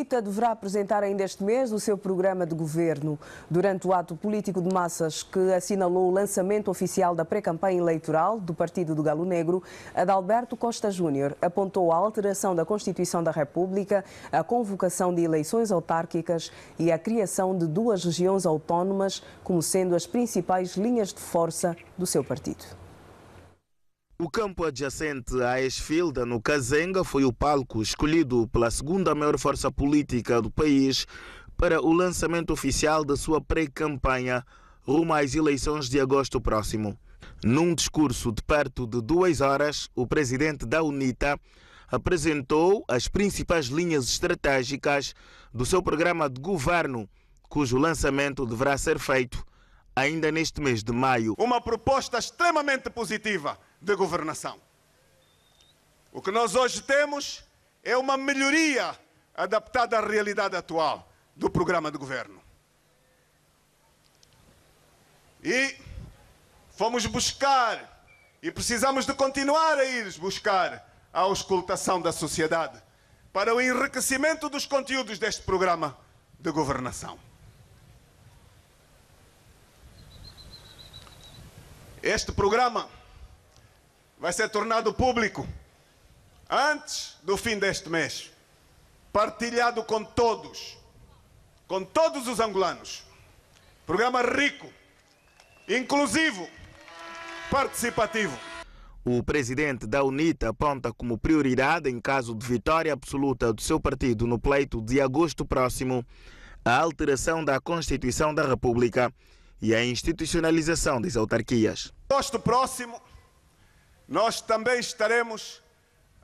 UNITA deverá apresentar ainda este mês o seu programa de governo. Durante o ato político de massas que assinalou o lançamento oficial da pré-campanha eleitoral do Partido do Galo Negro, Adalberto Costa Júnior apontou a alteração da Constituição da República, a convocação de eleições autárquicas e a criação de 2 regiões autónomas como sendo as principais linhas de força do seu partido. O campo adjacente à Esfilda, no Kazenga, foi o palco escolhido pela segunda maior força política do país para o lançamento oficial da sua pré-campanha rumo às eleições de agosto próximo. Num discurso de perto de 2 horas, o presidente da UNITA apresentou as principais linhas estratégicas do seu programa de governo, cujo lançamento deverá ser feito ainda neste mês de maio. Uma proposta extremamente positiva de governação. O que nós hoje temos é uma melhoria adaptada à realidade atual do programa de governo. E fomos buscar, e precisamos de continuar a ir buscar a auscultação da sociedade para o enriquecimento dos conteúdos deste programa de governação. Este programa vai ser tornado público antes do fim deste mês, partilhado com todos os angolanos. Programa rico, inclusivo, participativo. O presidente da UNITA aponta como prioridade, em caso de vitória absoluta do seu partido no pleito de agosto próximo, a alteração da Constituição da República e a institucionalização das autarquias. Agosto próximo, nós também estaremos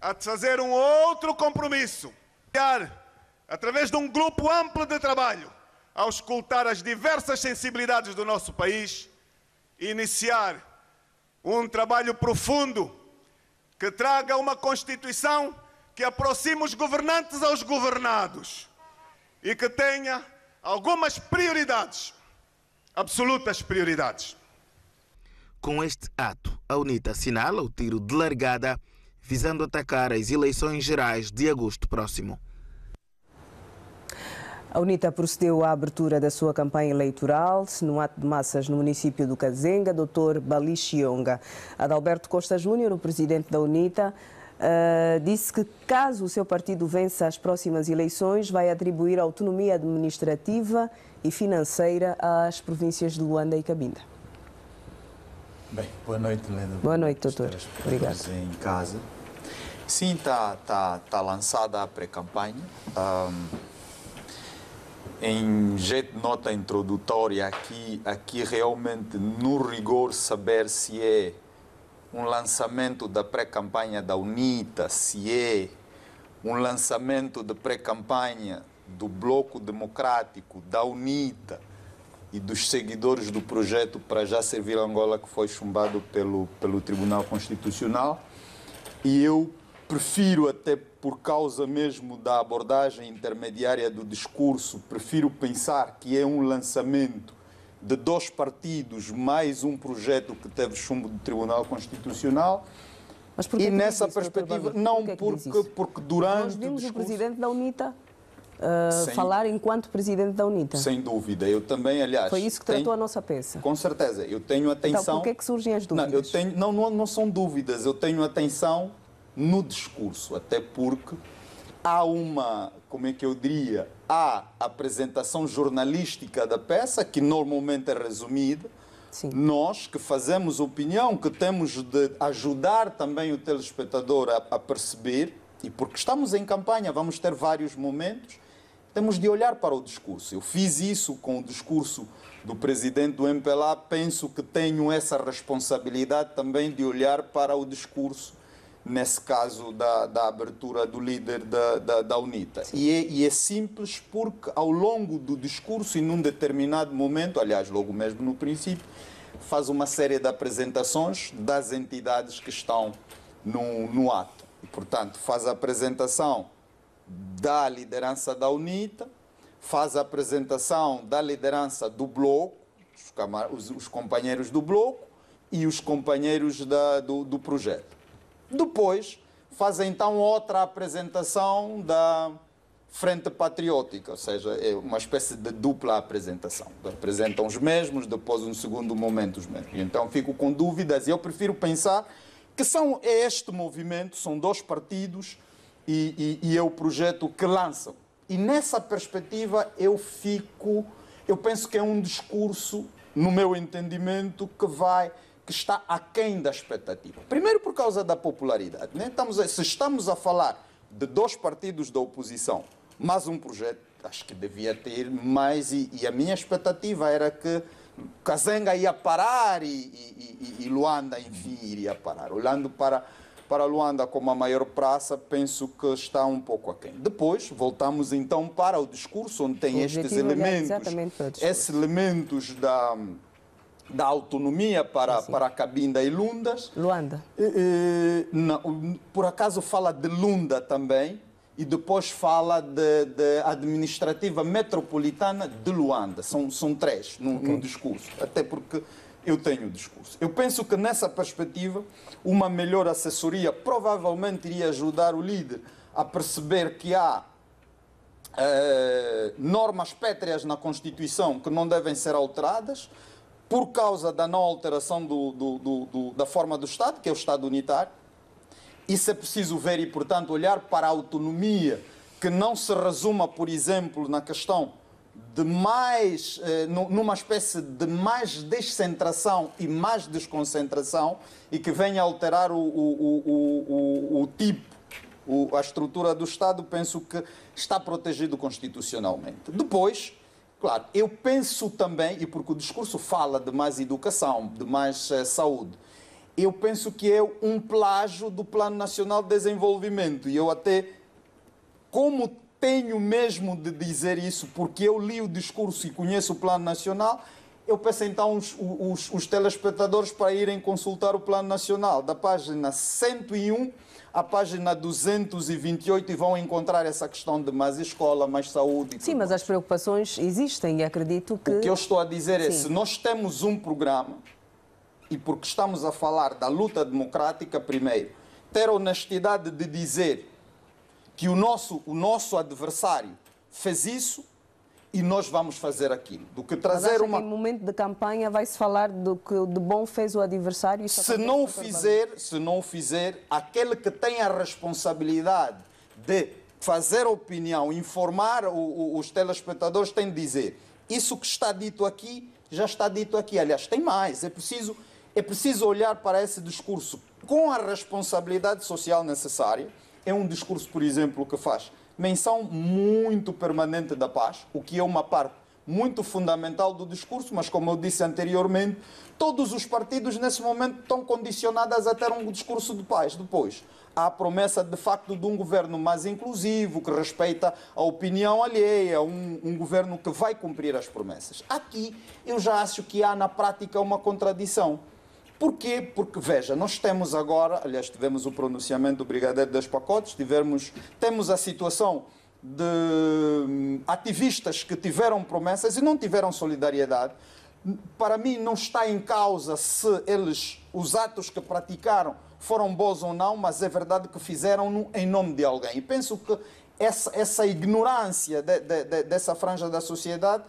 a fazer um outro compromisso, através de um grupo amplo de trabalho, a auscultar as diversas sensibilidades do nosso país e iniciar um trabalho profundo que traga uma Constituição que aproxime os governantes aos governados e que tenha algumas prioridades, absolutas prioridades. Com este ato, a UNITA assinala o tiro de largada, visando atacar as eleições gerais de agosto próximo. A UNITA procedeu à abertura da sua campanha eleitoral num ato de massas no município do Kazenga, Dr. Balixionga. Adalberto Costa Júnior, o presidente da UNITA, disse que caso o seu partido vença as próximas eleições, vai atribuir autonomia administrativa e financeira às províncias de Luanda e Cabinda. Bem, boa noite, Helena. Boa noite, doutor. Obrigado. Em casa. Sim, está lançada a pré-campanha. Em jeito de nota introdutória, aqui realmente, no rigor, saber se é um lançamento da pré-campanha da UNITA, se é um lançamento de pré-campanha do Bloco Democrático, da UNITA e dos seguidores do projeto para já servir Angola, que foi chumbado pelo Tribunal Constitucional. E eu prefiro, até por causa mesmo da abordagem intermediária do discurso, prefiro pensar que é um lançamento de 2 partidos mais um projeto que teve chumbo do Tribunal Constitucional. Mas por que e nessa isso, perspectiva, não, porque durante nós vimos o presidente da UNITA falar enquanto presidente da UNITA. Sem dúvida, eu também, aliás... Foi isso que tratou a nossa peça. Com certeza, eu tenho atenção... Então, por que é que surgem as dúvidas? Não são dúvidas, eu tenho atenção no discurso, até porque há uma, como é que eu diria, há a apresentação jornalística da peça, que normalmente é resumida. Sim. Nós que fazemos opinião, que temos de ajudar também o telespectador a perceber, e porque estamos em campanha, vamos ter vários momentos, temos de olhar para o discurso. Eu fiz isso com o discurso do presidente do MPLA, penso que tenho essa responsabilidade também de olhar para o discurso, nesse caso da abertura do líder da UNITA. E é simples porque ao longo do discurso e num determinado momento, aliás, logo mesmo no princípio, faz uma série de apresentações das entidades que estão no ato. E, portanto, faz a apresentação da liderança da UNITA, faz a apresentação da liderança do Bloco, os companheiros do Bloco e os companheiros do projeto. Depois, faz então outra apresentação Frente Patriótica, ou seja, é uma espécie de dupla apresentação. Apresentam os mesmos, depois, um segundo momento, os mesmos. Então, fico com dúvidas e eu prefiro pensar que é este movimento, são dois partidos e é o projeto que lançam. E nessa perspectiva, eu penso que é um discurso, no meu entendimento, que está aquém da expectativa. Primeiro, por causa da popularidade. Né? Se estamos a falar de dois partidos da oposição, mas um projeto, acho que devia ter mais, e a minha expectativa era que Kazenga ia parar e Luanda, enfim, iria parar. Olhando para Luanda como a maior praça, penso que está um pouco aquém. Depois, voltamos então para o discurso, onde tem estes elementos da autonomia para Cabinda e Luanda. Por acaso fala de Lunda também, e depois fala de administrativa metropolitana de Luanda. São três no discurso, até porque eu tenho o discurso. Eu penso que nessa perspectiva, uma melhor assessoria provavelmente iria ajudar o líder a perceber que há normas pétreas na Constituição que não devem ser alteradas por causa da não alteração da forma do Estado, que é o Estado unitário. Isso é preciso ver e, portanto, olhar para a autonomia, que não se resuma, por exemplo, na questão de numa espécie de mais descentração e mais desconcentração, e que venha alterar o tipo, a estrutura do Estado. Penso que está protegido constitucionalmente. Depois, claro, eu penso também, e porque o discurso fala de mais educação, de mais saúde, eu penso que é um plágio do Plano Nacional de Desenvolvimento. E eu até, como tenho mesmo de dizer isso, porque eu li o discurso e conheço o Plano Nacional, eu peço então os telespectadores para irem consultar o Plano Nacional, da página 101 à página 228, e vão encontrar essa questão de mais escola, mais saúde. Sim, mas as preocupações existem e acredito que... O que eu estou a dizer é, se nós temos um programa, e porque estamos a falar da luta democrática, primeiro, ter a honestidade de dizer que o nosso adversário fez isso e nós vamos fazer aquilo. Do que trazer que em momento de campanha vai-se falar do que de bom fez o adversário? E se não o fizer, aquele que tem a responsabilidade de fazer opinião, informar os telespectadores, tem de dizer: isso que está dito aqui, já está dito aqui. Aliás, tem mais. É preciso olhar para esse discurso com a responsabilidade social necessária. É um discurso, por exemplo, que faz menção muito permanente da paz, o que é uma parte muito fundamental do discurso, mas, como eu disse anteriormente, todos os partidos nesse momento estão condicionados a ter um discurso de paz. Depois, há a promessa, de facto, de um governo mais inclusivo, que respeita a opinião alheia, um governo que vai cumprir as promessas. Aqui, eu já acho que há, na prática, uma contradição. Porquê? Porque, veja, nós temos agora, aliás, tivemos o pronunciamento do Brigadeiro das Pacotes, temos a situação de ativistas que tiveram promessas e não tiveram solidariedade. Para mim, não está em causa se os atos que praticaram foram bons ou não, mas é verdade que fizeram em nome de alguém. E penso que essa ignorância dessa franja da sociedade,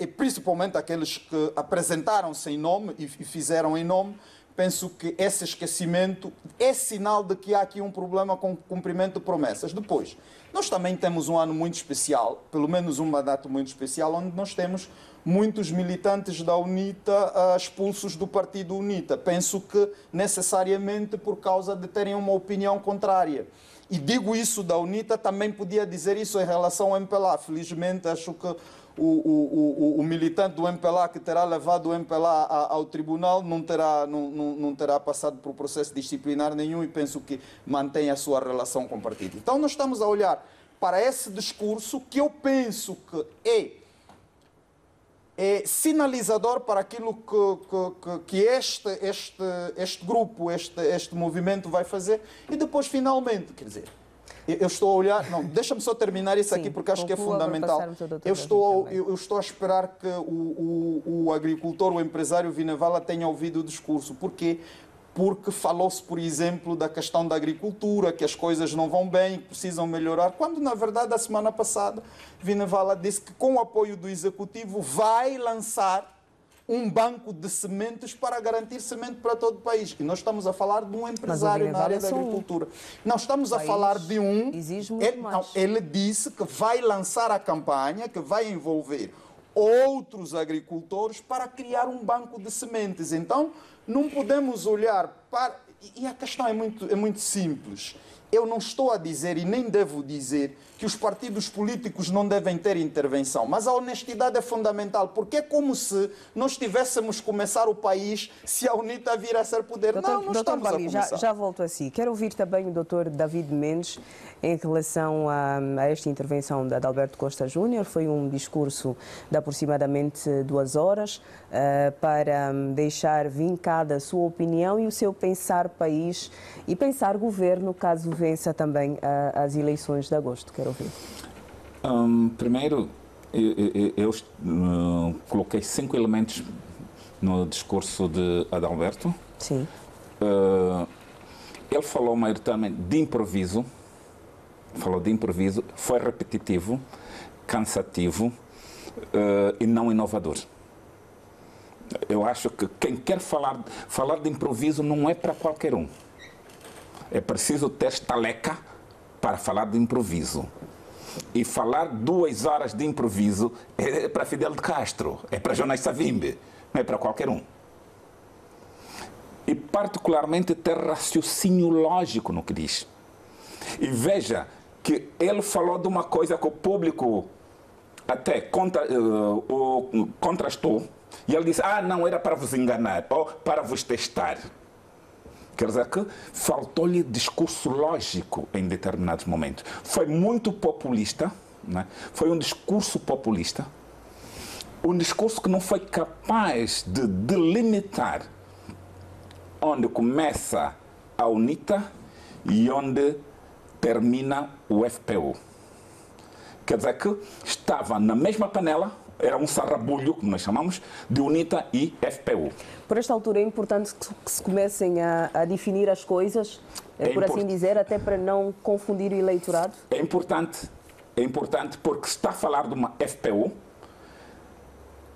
e principalmente aqueles que apresentaram-se em nome e fizeram em nome, penso que esse esquecimento é sinal de que há aqui um problema com o cumprimento de promessas. Depois, nós também temos um ano muito especial, pelo menos uma data muito especial, onde nós temos muitos militantes da UNITA expulsos do partido UNITA. Penso que necessariamente por causa de terem uma opinião contrária. E digo isso da UNITA, também podia dizer isso em relação ao MPLA. Felizmente, acho que o militante do MPLA que terá levado o MPLA ao tribunal não terá passado por processo disciplinar nenhum, e penso que mantém a sua relação com o partido. Então nós estamos a olhar para esse discurso que eu penso que é sinalizador para aquilo que este grupo, este movimento vai fazer, e depois finalmente, quer dizer, eu estou a olhar... Não, deixa-me só terminar isso aqui, porque acho que é fundamental. Eu estou a esperar que o agricultor, o empresário Vinevala tenha ouvido o discurso, porque porque falou-se, por exemplo, da questão da agricultura, que as coisas não vão bem, que precisam melhorar, quando, na verdade, a semana passada, Vinavala disse que, com o apoio do Executivo, vai lançar um banco de sementes para garantir semente para todo o país. E nós estamos a falar de um empresário na área da agricultura. Não estamos a falar de um... Ele disse que vai lançar a campanha, que vai envolver outros agricultores para criar um banco de sementes. Então, não podemos olhar para... E a questão é muito simples. Eu não estou a dizer e nem devo dizer que os partidos políticos não devem ter intervenção, mas a honestidade é fundamental, porque é como se nós tivéssemos começar o país se a UNITA vir a ser poder. Não estamos a começar. Já volto a si. Quero ouvir também o Dr. David Mendes em relação a esta intervenção de Adalberto Costa Júnior. Foi um discurso de aproximadamente 2 horas para deixar vincada a sua opinião e o seu pensar país e pensar governo, caso vença também as eleições de agosto. Quero ouvir. Primeiro, eu coloquei 5 elementos no discurso de Adalberto. Sim. Ele falou maioritariamente de improviso. Foi repetitivo, cansativo e não inovador. Eu acho que quem quer falar de improviso não é para qualquer um. É preciso ter estaleca para falar de improviso. E falar 2 horas de improviso é para Fidel de Castro, é para Jonas Savimbi, não é para qualquer um. E particularmente ter raciocínio lógico no que diz. E veja que ele falou de uma coisa que o público até contrastou, e ele disse, não, era para vos enganar, ou para vos testar. Quer dizer que faltou-lhe discurso lógico em determinados momentos. Foi muito populista, né? Foi um discurso populista, um discurso que não foi capaz de delimitar onde começa a UNITA e onde termina o FPU. Quer dizer que estava na mesma panela, era um sarrabulho, como nós chamamos, de UNITA e FPU. Por esta altura é importante que se comecem a definir as coisas, por assim dizer, até para não confundir o eleitorado? É importante porque se está a falar de uma FPU.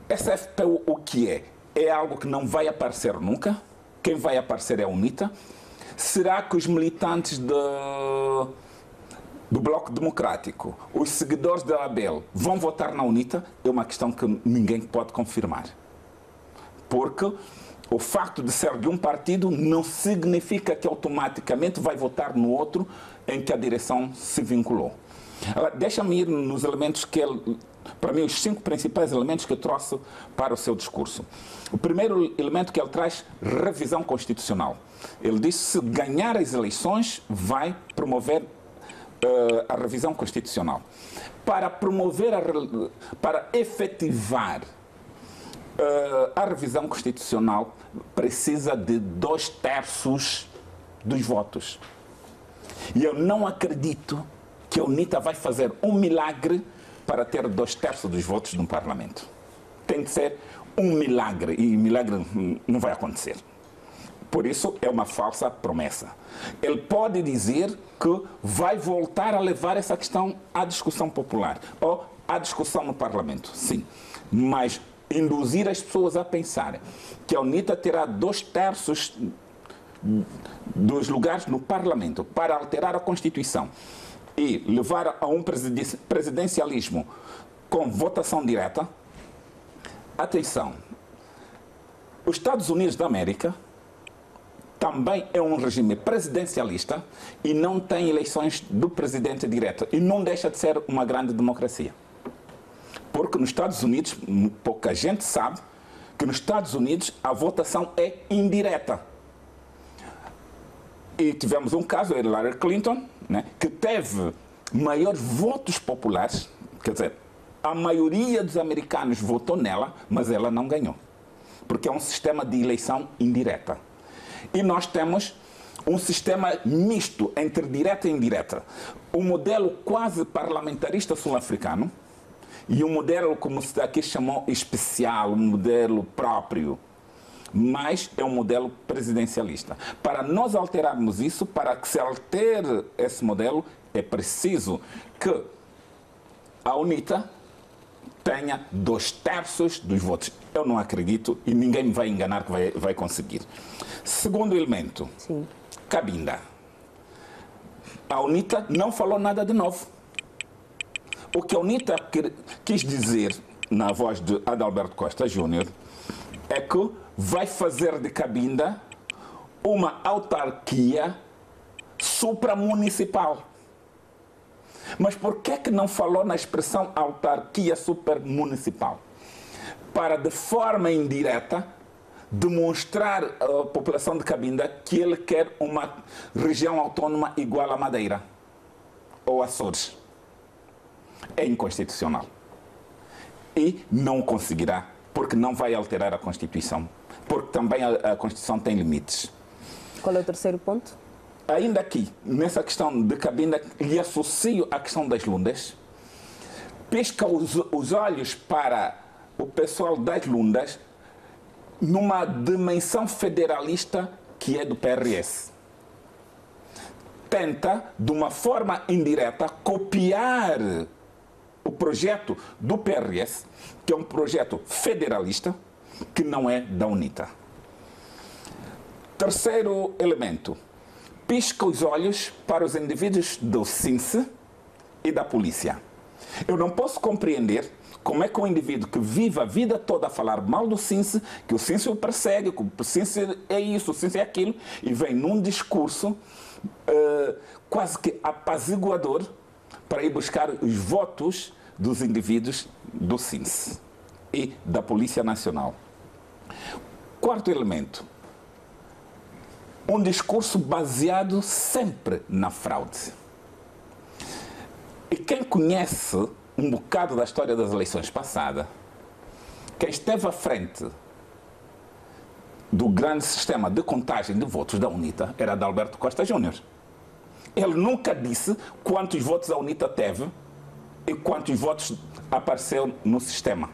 Essa FPU o que é? É algo que não vai aparecer nunca. Quem vai aparecer é a UNITA. Será que os militantes do Bloco Democrático, os seguidores da Abel, vão votar na UNITA? É uma questão que ninguém pode confirmar. Porque o facto de ser de um partido não significa que automaticamente vai votar no outro em que a direção se vinculou. Deixa-me ir nos elementos que ele... Para mim, os 5 principais elementos que eu trouxe para o seu discurso. O primeiro elemento que ele traz, revisão constitucional. Ele disse que se ganhar as eleições, vai promover a revisão constitucional. Para promover, para efetivar a revisão constitucional, precisa de 2/3 dos votos. E eu não acredito que a UNITA vai fazer um milagre para ter 2/3 dos votos no Parlamento. Tem que ser um milagre, e milagre não vai acontecer. Por isso, é uma falsa promessa. Ele pode dizer que vai voltar a levar essa questão à discussão popular, ou à discussão no Parlamento, sim. Mas induzir as pessoas a pensarem que a UNITA terá 2/3 dos lugares no Parlamento para alterar a Constituição e levar a um presidencialismo com votação direta. Atenção, os Estados Unidos da América também é um regime presidencialista e não tem eleições do presidente direto. E não deixa de ser uma grande democracia. Porque nos Estados Unidos, pouca gente sabe que nos Estados Unidos a votação é indireta. E tivemos um caso, a Hillary Clinton, né, que teve maiores votos populares, quer dizer, a maioria dos americanos votou nela, mas ela não ganhou. Porque é um sistema de eleição indireta. E nós temos um sistema misto entre direta e indireta. Um modelo quase parlamentarista sul-africano e um modelo, como se aqui chamou, especial, um modelo próprio mas é um modelo presidencialista. Para nós alterarmos isso, para que se altere esse modelo, é preciso que a UNITA tenha 2/3 dos votos. Eu não acredito e ninguém me vai enganar que vai conseguir. Segundo elemento, Sim. Cabinda. A UNITA não falou nada de novo. O que a UNITA quis dizer, na voz de Adalberto Costa Júnior, é que vai fazer de Cabinda uma autarquia supramunicipal. Mas por que não falou na expressão autarquia supermunicipal? Para, de forma indireta, demonstrar à população de Cabinda que ele quer uma região autónoma igual à Madeira ou Açores. É inconstitucional. E não conseguirá, porque não vai alterar a Constituição. Porque também a Constituição tem limites. Qual é o terceiro ponto? Ainda aqui, nessa questão de Cabinda, lhe associo a questão das lundas. Pisca os olhos para o pessoal das lundas numa dimensão federalista que é do PRS. Tenta, de uma forma indireta, copiar o projeto do PRS, que é um projeto federalista, que não é da UNITA. Terceiro elemento. Pisca os olhos para os indivíduos do SINCE e da polícia. Eu não posso compreender como é que um indivíduo que vive a vida toda a falar mal do SINCE, que o SINCE o persegue, que o SINCE é isso, o SINCE é aquilo, e vem num discurso quase que apaziguador para ir buscar os votos dos indivíduos do SINCE e da Polícia Nacional. Quarto elemento. Um discurso baseado sempre na fraude. E quem conhece um bocado da história das eleições passadas, quem esteve à frente do grande sistema de contagem de votos da UNITA era Adalberto Costa Júnior. Ele nunca disse quantos votos a UNITA teve e quantos votos apareceu no sistema.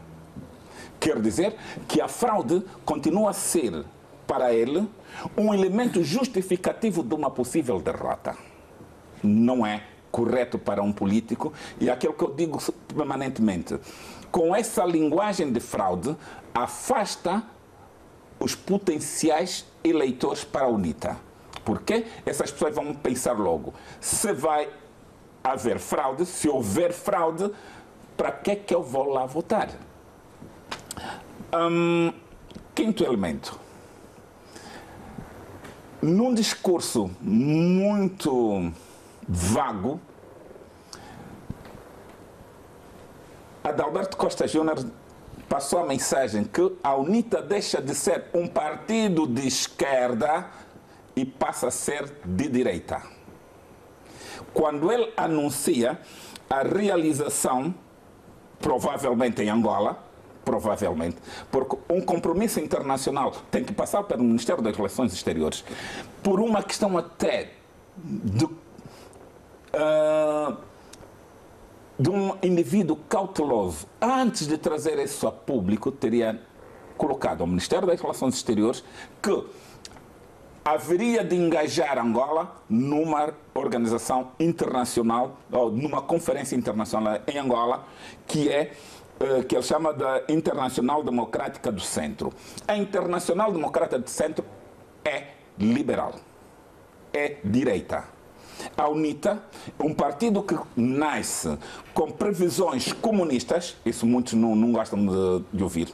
Quer dizer que a fraude continua a ser, para ele, um elemento justificativo de uma possível derrota. Não é correto para um político e é aquilo que eu digo permanentemente. Com essa linguagem de fraude, afasta os potenciais eleitores para a UNITA. Porque essas pessoas vão pensar logo, se vai haver fraude, se houver fraude, para que eu vou lá votar? Quinto elemento. Num discurso muito vago, Adalberto Costa Júnior passou a mensagem que a UNITA deixa de ser um partido de esquerda e passa a ser de direita. Quando ele anuncia a realização, provavelmente em Angola, provavelmente, porque um compromisso internacional tem que passar pelo Ministério das Relações Exteriores, por uma questão até de um indivíduo cauteloso, antes de trazer isso a público, teria colocado ao Ministério das Relações Exteriores que haveria de engajar Angola numa organização internacional, ou numa conferência internacional em Angola, que ele chama da Internacional Democrática do Centro. A Internacional Democrática do Centro é liberal, é direita. A UNITA, um partido que nasce com previsões comunistas, isso muitos não gostam de ouvir.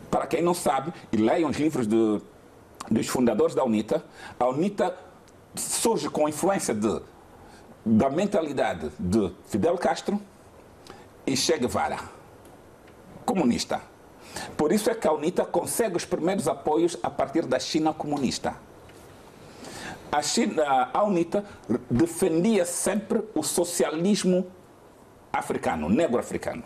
Para quem não sabe, e leiam os livros dos fundadores da UNITA, a UNITA surge com influência da mentalidade de Fidel Castro e Che Guevara, comunista. Por isso é que a UNITA consegue os primeiros apoios a partir da China comunista. A UNITA defendia sempre o socialismo africano, negro-africano.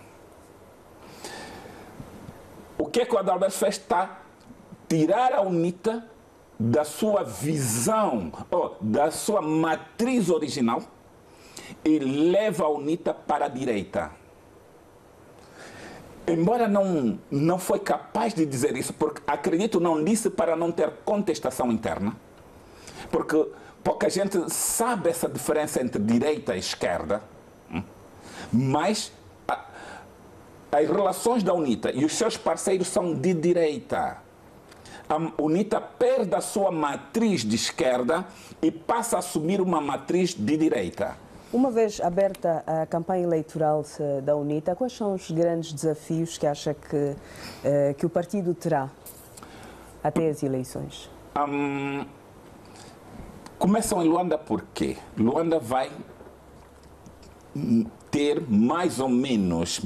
O que o Adalberto fez está tirar a UNITA da sua visão, da sua matriz original e leva a UNITA para a direita. embora não foi capaz de dizer isso, porque acredito não disse para não ter contestação interna, porque pouca gente sabe essa diferença entre direita e esquerda, mas as relações da UNITA e os seus parceiros são de direita. A UNITA perde a sua matriz de esquerda e passa a assumir uma matriz de direita. Uma vez aberta a campanha eleitoral da UNITA, quais são os grandes desafios que acha que o partido terá até as eleições? Começam em Luanda por quê? Luanda vai ter mais ou menos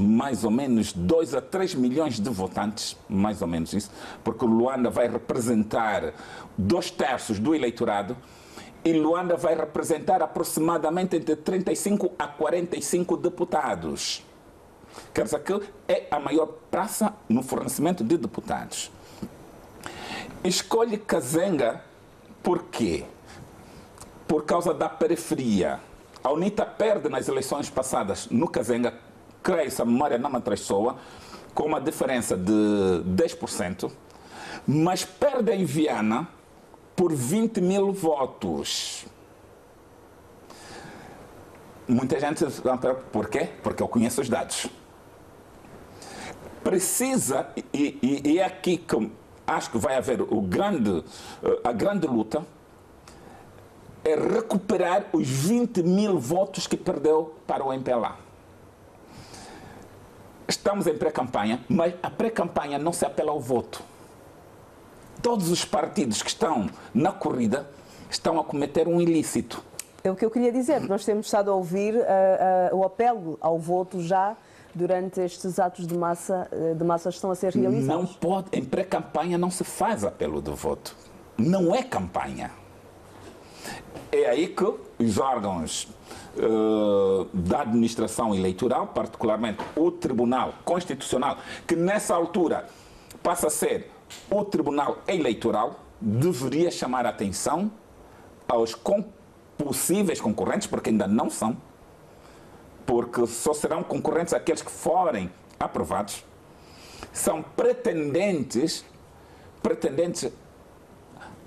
2 a 3 milhões de votantes, mais ou menos isso, porque Luanda vai representar 2/3 do eleitorado e Luanda vai representar aproximadamente entre 35 a 45 deputados. Quer dizer que é a maior praça no fornecimento de deputados. Escolhe Kazenga por quê? Por causa da periferia. A UNITA perde nas eleições passadas no Kazenga, creio se a memória não me traiçoa, com uma diferença de 10%, mas perde em Viana por 20 mil votos. Muita gente vai perguntar por quê? Porque eu conheço os dados. Precisa, e é aqui que acho que vai haver a grande luta, é recuperar os 20 mil votos que perdeu para o MPLA. Estamos em pré-campanha, mas a pré-campanha não se apela ao voto. Todos os partidos que estão na corrida estão a cometer um ilícito. É o que eu queria dizer, nós temos estado a ouvir o apelo ao voto já durante estes atos de massa que estão a ser realizados. Não pode, em pré-campanha não se faz apelo de voto. Não é campanha. É aí que os órgãos da administração eleitoral, particularmente o Tribunal Constitucional, que nessa altura passa a ser o Tribunal Eleitoral, deveria chamar a atenção aos possíveis concorrentes, porque ainda não são, porque só serão concorrentes aqueles que forem aprovados, são pretendentes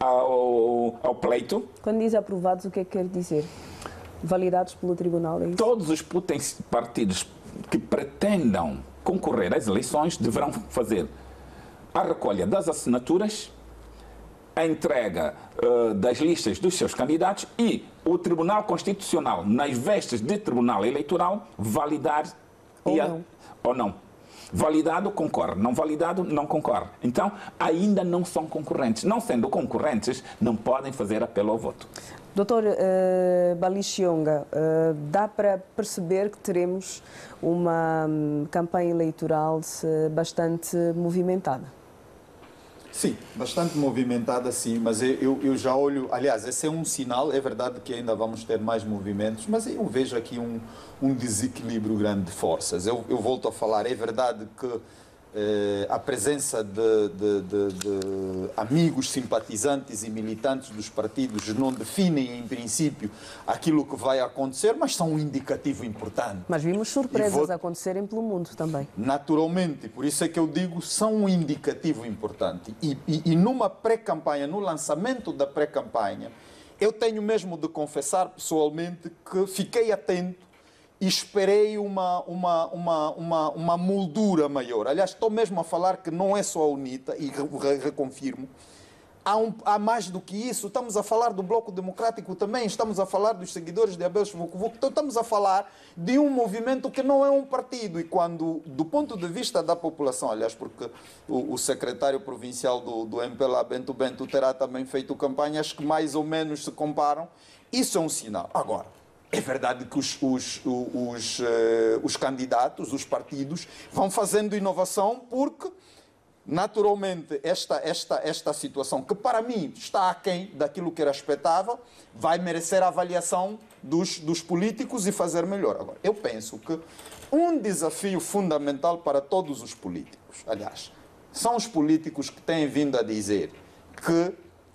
ao pleito. Quando diz aprovados, o que é que quer dizer? Validados pelo Tribunal, é isso? Todos os partidos que pretendam concorrer às eleições deverão fazer a recolha das assinaturas, a entrega das listas dos seus candidatos e o Tribunal Constitucional, nas vestes de Tribunal Eleitoral, validar ou não. Validado, concorre. Não validado, não concorre. Então, ainda não são concorrentes. Não sendo concorrentes, não podem fazer apelo ao voto. Doutor Balixionga, dá para perceber que teremos uma campanha eleitoral bastante movimentada? Sim, bastante movimentada, sim, mas eu já olho... Aliás, esse é um sinal, é verdade que ainda vamos ter mais movimentos, mas eu vejo aqui um desequilíbrio grande de forças. Eu volto a falar, é verdade que a presença de amigos, simpatizantes e militantes dos partidos não definem, em princípio, aquilo que vai acontecer, mas são um indicativo importante. Mas vimos surpresas acontecerem pelo mundo também. Naturalmente, por isso é que eu digo, são um indicativo importante. E numa pré-campanha, no lançamento da pré-campanha, eu tenho mesmo de confessar pessoalmente que fiquei atento e esperei uma moldura maior. Aliás, estou mesmo a falar que não é só a UNITA, e reconfirmo, há mais do que isso. Estamos a falar do Bloco Democrático também, estamos a falar dos seguidores de Abel Vucu-Vucu, então estamos a falar de um movimento que não é um partido. E quando, do ponto de vista da população, aliás, porque o secretário provincial do MPLA, Bento Bento, terá também feito campanhas que mais ou menos se comparam, isso é um sinal. Agora, é verdade que os candidatos, os partidos, vão fazendo inovação porque, naturalmente, esta situação, que para mim está aquém daquilo que era expectável, vai merecer a avaliação dos políticos e fazer melhor. Agora, eu penso que um desafio fundamental para todos os políticos, aliás, são os políticos que têm vindo a dizer que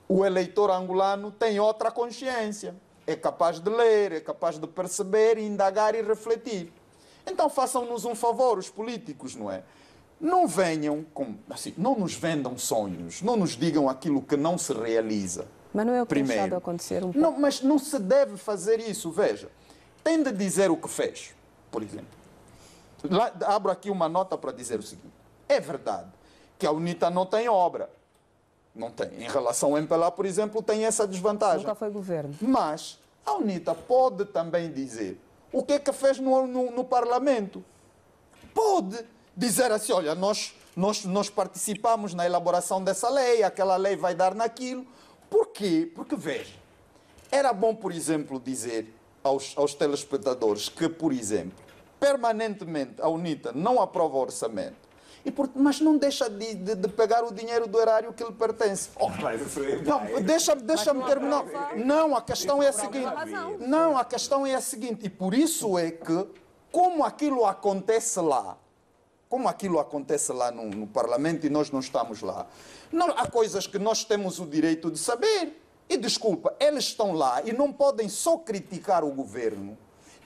o eleitor angolano tem outra consciência. É capaz de ler, é capaz de perceber, indagar e refletir. Então façam-nos um favor, os políticos, não é? não venham, assim, não nos vendam sonhos, não nos digam aquilo que não se realiza. Mas não é o que tem Primeiro. estado a acontecer um pouco? Não, mas não se deve fazer isso, veja. Tem de dizer o que fez, por exemplo. Lá, abro aqui uma nota para dizer o seguinte. É verdade que a UNITA não tem obra. Não tem. Em relação ao MPLA, por exemplo, tem essa desvantagem. Nunca foi governo. Mas a UNITA pode também dizer o que é que fez no Parlamento. Pode dizer assim, olha, nós participamos na elaboração dessa lei, aquela lei vai dar naquilo. Por quê? Porque, veja, era bom, por exemplo, dizer aos telespectadores que, por exemplo, permanentemente a UNITA não aprova o orçamento, mas não deixa de pegar o dinheiro do erário que lhe pertence. Não, deixa-me terminar. Não, a questão é a seguinte. Não, a questão é a seguinte. E por isso é que, como aquilo acontece lá no Parlamento e nós não estamos lá, há coisas que nós temos o direito de saber. E desculpa, eles estão lá e não podem só criticar o governo.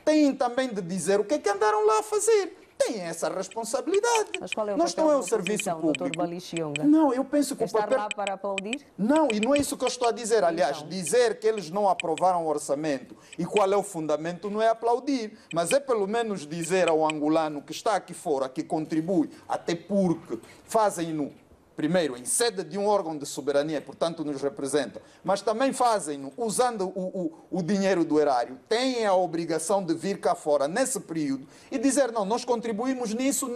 Têm também de dizer o que é que andaram lá a fazer. Têm essa responsabilidade. Mas qual é o não papel estão da ao serviço oposição, público. Dr. Balixionga? Não, eu penso que o Estar papel... lá para aplaudir? Não, e não é isso que eu estou a dizer. Aliás, Então. dizer que eles não aprovaram o orçamento e qual é o fundamento não é aplaudir, mas é pelo menos dizer ao angolano que está aqui fora, que contribui, até porque fazem-no, primeiro, em sede de um órgão de soberania, e, portanto, nos representa, mas também fazem-no usando o dinheiro do erário, têm a obrigação de vir cá fora nesse período e dizer, não, nós contribuímos nisso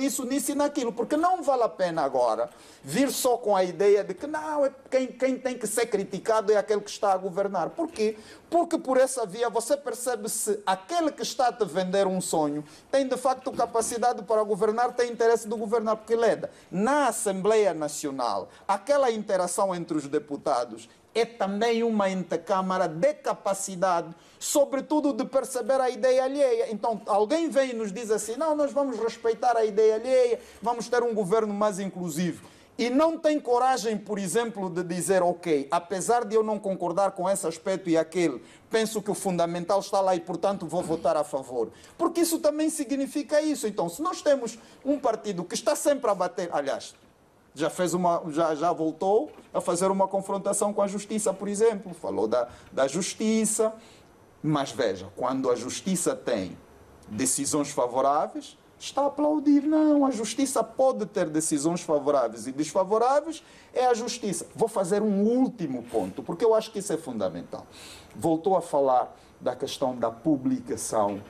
e naquilo, porque não vale a pena agora vir só com a ideia de que, não, quem tem que ser criticado é aquele que está a governar. Por quê? Porque por essa via você percebe se aquele que está a te vender um sonho tem de facto capacidade para governar, tem interesse de governar. Porque, Leda, na Assembleia Nacional, aquela interação entre os deputados é também uma intercâmara de capacidade, sobretudo de perceber a ideia alheia. Então, alguém vem e nos diz assim, não, nós vamos respeitar a ideia alheia, vamos ter um governo mais inclusivo. E não tem coragem, por exemplo, de dizer, ok, apesar de eu não concordar com esse aspecto e aquele, penso que o fundamental está lá e, portanto, vou votar a favor. Porque isso também significa isso. Então, se nós temos um partido que está sempre a bater, aliás, já voltou a fazer uma confrontação com a justiça, por exemplo, falou da justiça, mas veja, quando a justiça tem decisões favoráveis, está a aplaudir. Não, a justiça pode ter decisões favoráveis e desfavoráveis, é a justiça. Vou fazer um último ponto, porque eu acho que isso é fundamental. Voltou a falar da questão da publicação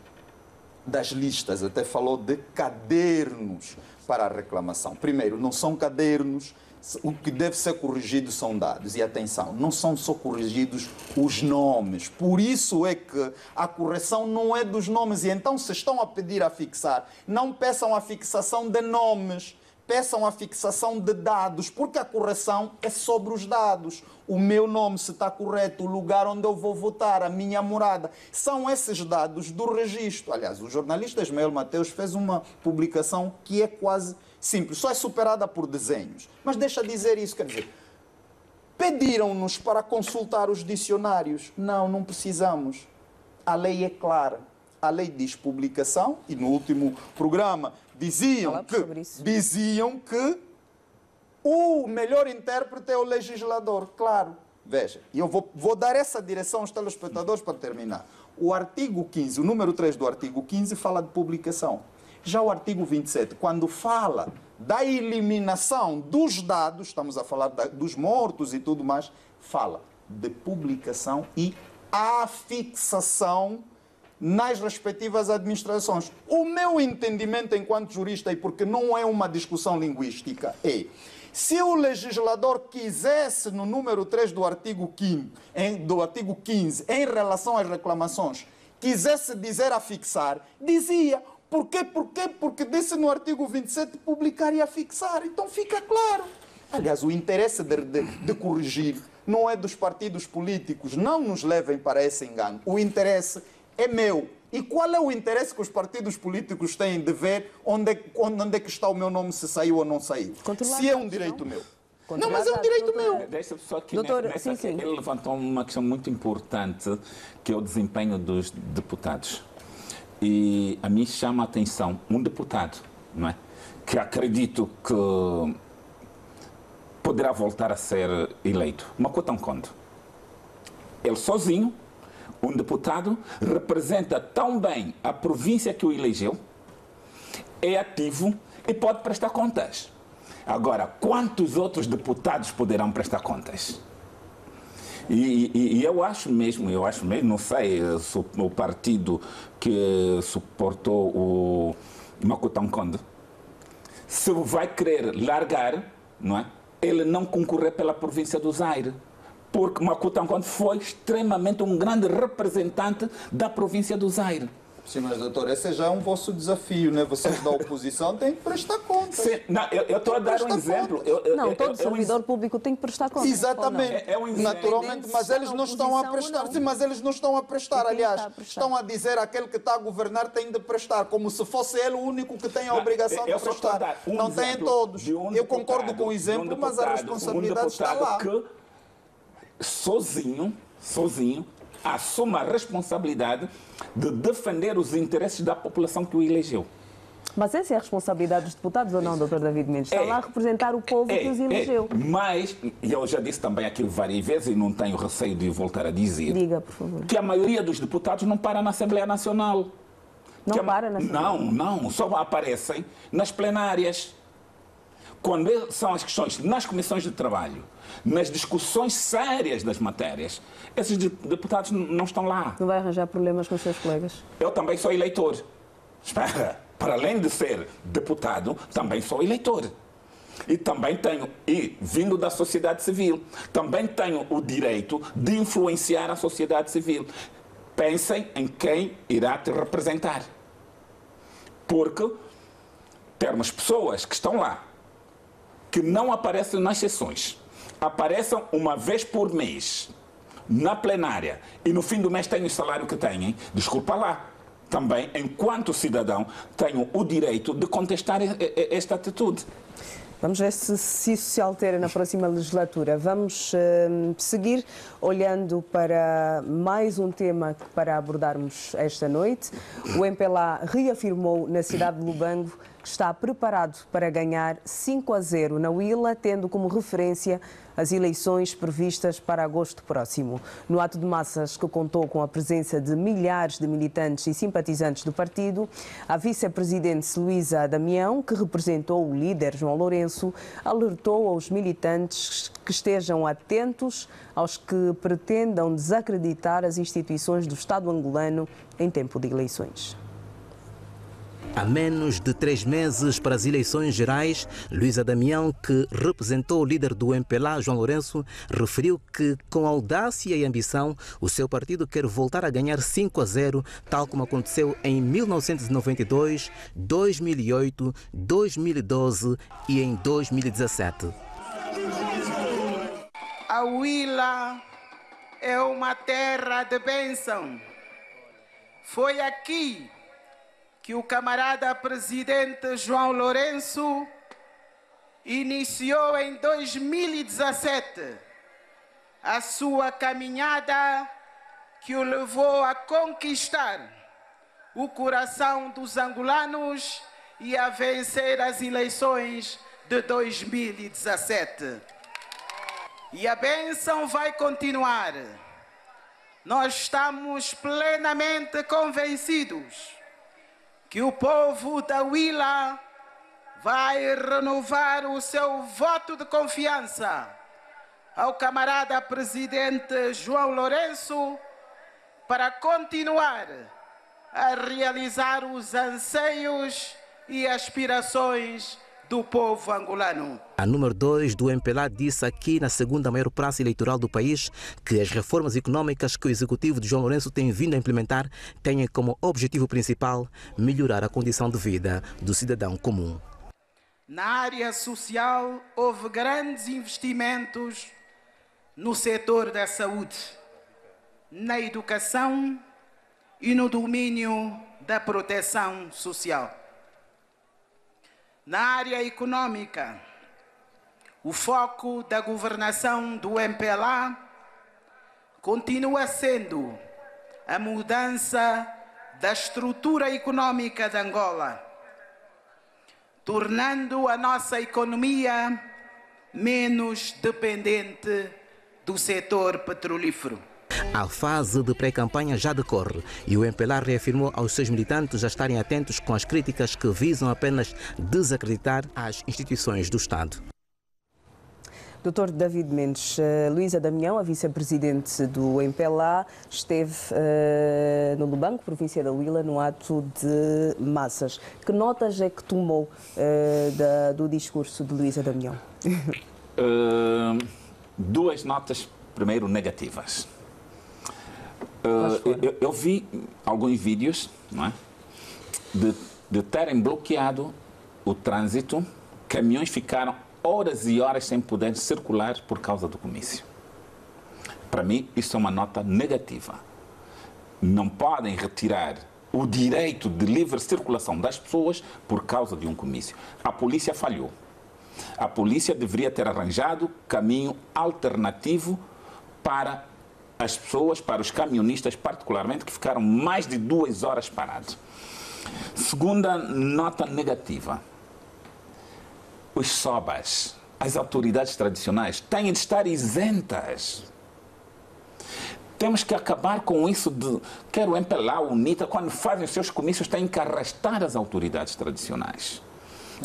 das listas, até falou de cadernos para a reclamação. Primeiro, não são cadernos, o que deve ser corrigido são dados. E atenção, não são só corrigidos os nomes. Por isso é que a correção não é dos nomes. E então, se estão a pedir a fixar, não peçam a fixação de nomes, peçam a fixação de dados, porque a correção é sobre os dados. O meu nome, se está correto, o lugar onde eu vou votar, a minha morada. São esses dados do registro. Aliás, o jornalista Ismael Mateus fez uma publicação que é quase simples, só é superada por desenhos. Mas deixa dizer isso, quer dizer, pediram-nos para consultar os dicionários. Não precisamos. A lei é clara. A lei diz publicação, e no último programa diziam que o melhor intérprete é o legislador. Claro. Veja, e eu vou dar essa direção aos telespectadores para terminar. O artigo 15, o número 3 do artigo 15 fala de publicação. Já o artigo 27, quando fala da eliminação dos dados, estamos a falar dos mortos e tudo mais, fala de publicação e afixação nas respectivas administrações. O meu entendimento enquanto jurista, e porque não é uma discussão linguística, é: se o legislador quisesse, no número 3 do artigo 15, em relação às reclamações, quisesse dizer afixar, dizia. Por quê? Porque disse no artigo 27 publicar e afixar. Então fica claro. Aliás, o interesse de corrigir não é dos partidos políticos. Não nos levem para esse engano. O interesse é meu. E qual é o interesse que os partidos políticos têm de ver onde é que está o meu nome, se saiu ou não saiu? Se é um direito meu. Não, mas é um direito meu. Deixa só que sim. Ele levantou uma questão muito importante, que é o desempenho dos deputados. E a mim chama a atenção um deputado, não é? que acredito que poderá voltar a ser eleito. Makuta Nkondo. Ele sozinho, um deputado, representa tão bem a província que o elegeu, é ativo e pode prestar contas. Agora, quantos outros deputados poderão prestar contas? E eu acho mesmo, não sei se o partido que suportou o Makuta Nkondo, se vai querer largar, não é? Ele não concorrer pela província do Zaire. Porque Makuta Nkondo foi extremamente um grande representante da província do Zaire. Sim, mas doutor, esse já é um vosso desafio, né? Vocês da oposição têm que prestar contas. Sim, não, eu estou a dar um exemplo. Todo servidor público tem que prestar contas. Exatamente, É um exemplo. naturalmente, mas eles não estão a prestar. Sim, mas eles não estão a prestar. Aliás, estão a dizer aquele que está a governar tem de prestar, como se fosse ele o único que tem a obrigação de prestar. Não têm todos. Eu concordo com o exemplo, mas a responsabilidade está lá. Que sozinho, assume a responsabilidade de defender os interesses da população que o elegeu. Mas essa é a responsabilidade dos deputados ou não, Dr. David Mendes? Está lá a representar o povo que os elegeu. Mas, eu já disse também aquilo várias vezes e não tenho receio de voltar a dizer. Diga, por favor. Que a maioria dos deputados não para na Assembleia Nacional. Não para na Assembleia? Não, só aparecem nas plenárias. Quando são as questões nas comissões de trabalho, nas discussões sérias das matérias, esses deputados não estão lá. Não vai arranjar problemas com os seus colegas? Eu também sou eleitor. Espera, para além de ser deputado, também sou eleitor. E também tenho, vindo da sociedade civil, também tenho o direito de influenciar a sociedade civil. Pensem em quem irá te representar. Porque termos pessoas que estão lá, que não aparecem nas sessões, apareçam uma vez por mês na plenária e no fim do mês têm o salário que têm, desculpa lá, também, enquanto cidadão, tenho o direito de contestar esta atitude. Vamos ver se isso se altera na próxima legislatura. Vamos seguir olhando para mais um tema para abordarmos esta noite. O MPLA reafirmou na cidade de Lubango que está preparado para ganhar 5-0 na Huila, tendo como referência as eleições previstas para agosto próximo. No ato de massas que contou com a presença de milhares de militantes e simpatizantes do partido, a vice-presidente Luísa Damião, que representou o líder João Lourenço, alertou aos militantes que estejam atentos aos que pretendam desacreditar as instituições do Estado angolano em tempo de eleições. Há menos de 3 meses para as eleições gerais, Luísa Damião, que representou o líder do MPLA, João Lourenço, referiu que, com audácia e ambição, o seu partido quer voltar a ganhar 5-0, tal como aconteceu em 1992, 2008, 2012 e em 2017. A Huila é uma terra de bênção. Foi aqui que o camarada presidente João Lourenço iniciou em 2017 a sua caminhada que o levou a conquistar o coração dos angolanos e a vencer as eleições de 2017. E a bênção vai continuar. Nós estamos plenamente convencidos que o povo da Huila vai renovar o seu voto de confiança ao camarada presidente João Lourenço para continuar a realizar os anseios e aspirações do povo angolano. A número 2 do MPLA disse aqui na segunda maior praça eleitoral do país que as reformas econômicas que o executivo de João Lourenço tem vindo a implementar têm como objetivo principal melhorar a condição de vida do cidadão comum. Na área social, houve grandes investimentos no setor da saúde, na educação e no domínio da proteção social. Na área econômica, o foco da governação do MPLA continua sendo a mudança da estrutura econômica de Angola, tornando a nossa economia menos dependente do setor petrolífero. A fase de pré-campanha já decorre e o MPLA reafirmou aos seus militantes a estarem atentos com as críticas que visam apenas desacreditar as instituições do Estado. Dr. David Mendes, Luísa Damião, a vice-presidente do MPLA, esteve no Lubango, província da Huila, no ato de massas. Que notas é que tomou do discurso de Luísa Damião? Duas notas, primeiro, negativas. Eu vi alguns vídeos, não é, de terem bloqueado o trânsito, caminhões ficaram horas e horas sem poder circular por causa do comício. Para mim, isso é uma nota negativa. Não podem retirar o direito de livre circulação das pessoas por causa de um comício. A polícia falhou. A polícia deveria ter arranjado caminho alternativo para as pessoas, para os caminhonistas particularmente, que ficaram mais de 2 horas parados. Segunda nota negativa. Os SOBAs, as autoridades tradicionais, têm de estar isentas. Temos que acabar com isso de quer o MPLA, o UNITA, quando fazem os seus comícios, têm que arrastar as autoridades tradicionais.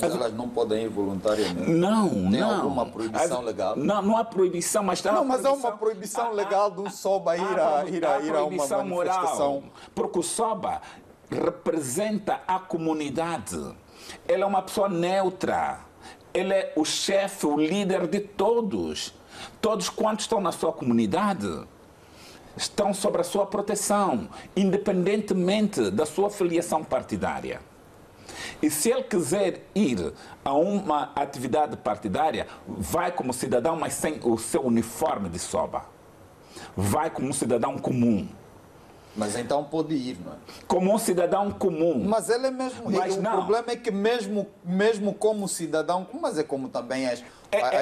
Mas elas não podem ir voluntariamente? Não, Tem não. alguma proibição legal? Não há proibição, mas... Não, mas há uma proibição legal do SOBA ir a uma manifestação. Moral, porque o SOBA representa a comunidade. Ele é uma pessoa neutra. Ele é o chefe, o líder de todos. Todos quantos estão na sua comunidade estão sob a sua proteção, independentemente da sua filiação partidária. E se ele quiser ir a uma atividade partidária, vai como cidadão, mas sem o seu uniforme de SOBA. Vai como um cidadão comum. Mas então pode ir, não é? Como um cidadão comum. Mas ele é mesmo... O problema é que mesmo como cidadão, mas é como também as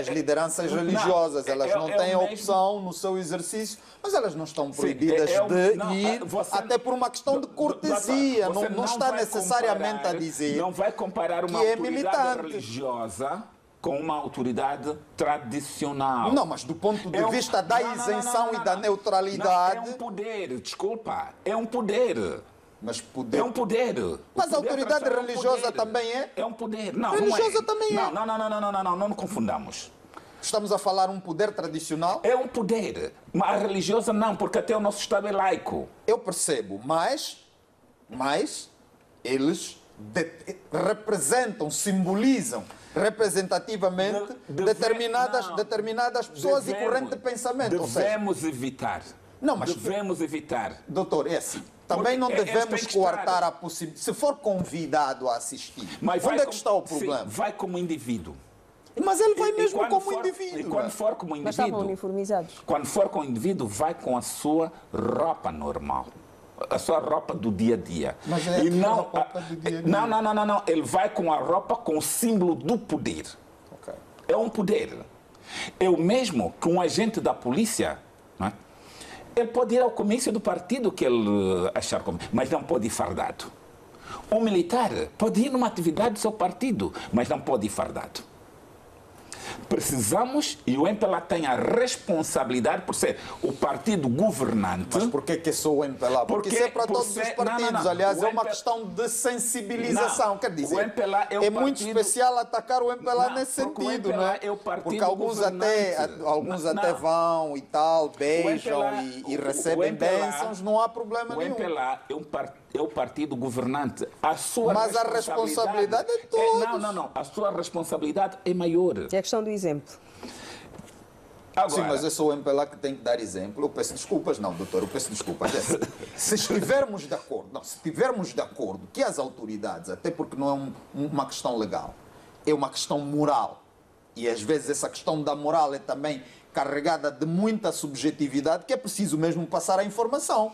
lideranças religiosas, elas não têm opção no seu exercício, mas elas não estão proibidas de ir, até por uma questão de cortesia. Não está necessariamente a dizer não vai comparar uma autoridade religiosa com uma autoridade tradicional. Não, mas do ponto de vista da isenção e da neutralidade... É um poder, desculpa, é um poder. Mas poder... É um poder. Mas a autoridade religiosa também é? É um poder. Não, religiosa também é. Não confundamos. Estamos a falar um poder tradicional? É um poder. Mas a religiosa não, porque até o nosso Estado é laico. Eu percebo, mas eles representam, simbolizam representativamente determinadas pessoas e corrente de pensamento. Devemos evitar. Não, mas devemos evitar. Doutor, é assim. Também não devemos coartar a possibilidade. Se for convidado a assistir, onde é que está o problema? Sim, vai como indivíduo. Mas ele vai mesmo como indivíduo. E quando for como indivíduo... Mas estavam uniformizados. Quando for como indivíduo, vai com a sua roupa normal. A sua roupa do dia a dia. Mas é e não, a roupa do dia a dia. Não. Ele vai com a roupa com o símbolo do poder. Okay. É um poder. Eu mesmo, que um agente da polícia, não é? Ele pode ir ao comício do partido que ele achar como, mas não pode ir fardado. Um militar pode ir numa atividade do seu partido, mas não pode ir fardado. Precisamos, e o MPLA tem a responsabilidade por ser o partido governante. Mas por que é só o MPLA? Porque isso é para todos os partidos. Aliás, é uma questão de sensibilização. Quer dizer, é muito especial atacar o MPLA nesse sentido, não é? Porque alguns até vão e tal, beijam e recebem bênçãos, não há problema nenhum. O MPLA é o partido governante. Mas a responsabilidade é de todos. Não. A sua responsabilidade é maior. É a questão do exemplo. Agora, sim, mas é só o MPLA que tem que dar exemplo. Eu peço desculpas, não, doutor, eu peço desculpas. Se estivermos de acordo, que as autoridades, até porque não é uma questão legal, é uma questão moral, e às vezes essa questão da moral é também carregada de muita subjetividade, que é preciso mesmo passar a informação.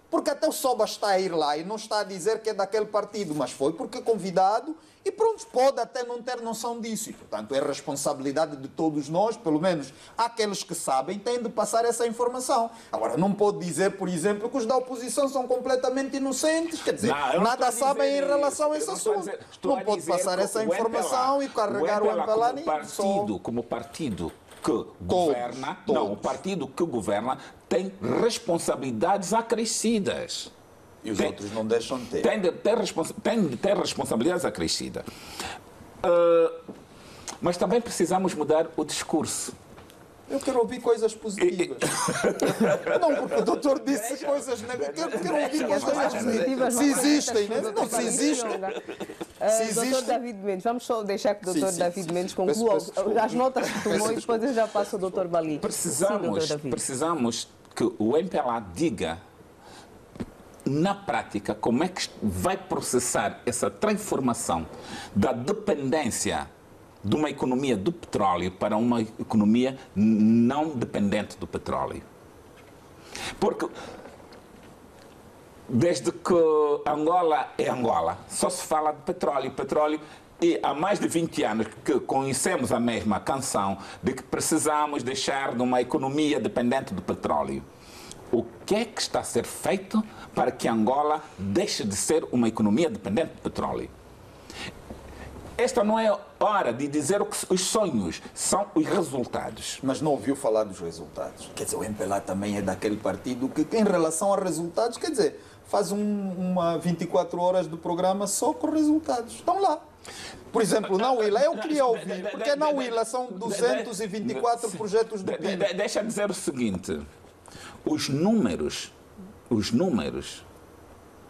Porque até o SOBA está a ir lá e não está a dizer que é daquele partido, mas foi porque é convidado E pronto, pode até não ter noção disso. E, portanto, é responsabilidade de todos nós, pelo menos aqueles que sabem, têm de passar essa informação. Agora, não pode dizer, por exemplo, que os da oposição são completamente inocentes. Quer dizer, nada sabem em relação a esse assunto. Não pode passar essa informação e carregar o MPLA nisso. Como partido que governa, não, o partido que governa tem responsabilidades acrescidas. E os outros não deixam de ter. Tem de ter responsabilidades acrescidas. Mas também precisamos mudar o discurso. Eu quero ouvir coisas positivas. Não, porque o doutor disse coisas negativas. Eu quero ouvir coisas positivas. Se existem, né? Não, se existem. Doutor David Mendes, vamos só deixar que o doutor David Mendes conclua as notas que tomou e depois eu já passo ao doutor Bali. Precisamos que o MPLA diga na prática como é que vai processar essa transformação da dependência de uma economia do petróleo para uma economia não dependente do petróleo. Porque desde que Angola é Angola, só se fala de petróleo. Petróleo, e há mais de 20 anos que conhecemos a mesma canção de que precisamos deixar de uma economia dependente do petróleo. O que é que está a ser feito para que Angola deixe de ser uma economia dependente do petróleo? Esta não é hora de dizer o que os sonhos, são os resultados. Mas não ouviu falar dos resultados. Quer dizer, o MPLA também é daquele partido que, em relação a resultados, quer dizer, faz uma 24 horas do programa só com resultados. Estão lá. Por exemplo, na Huila, eu queria ouvir, porque na Huila são 224 projetos de PIB. Deixa eu dizer o seguinte, os números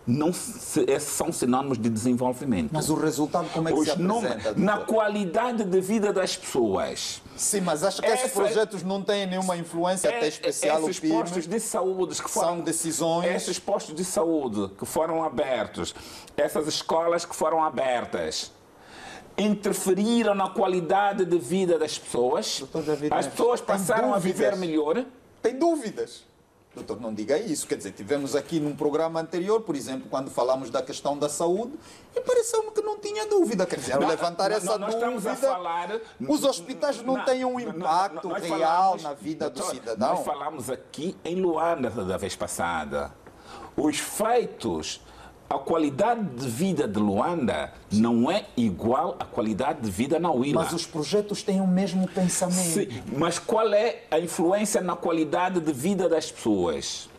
não são sinónimos de desenvolvimento. Mas o resultado como é que se apresenta? Na qualidade de vida das pessoas. Sim, mas acho que esses projetos não têm nenhuma influência até especial. Esses postos de saúde que foram... São decisões... Esses postos de saúde que foram abertos, essas escolas que foram abertas, interferiram na qualidade de vida das pessoas. As pessoas passaram a viver melhor. Tem dúvidas. Doutor, não diga isso. Quer dizer, tivemos aqui num programa anterior, por exemplo, quando falamos da questão da saúde, e pareceu-me que não tinha dúvida. Quer dizer, ao levantar essa dúvida, os hospitais não têm um impacto real na vida do cidadão. Nós falamos aqui em Luanda da vez passada. Os feitos, a qualidade de vida de Luanda não é igual à qualidade de vida na Huila. Mas os projetos têm o mesmo pensamento. Sim, mas qual é a influência na qualidade de vida das pessoas?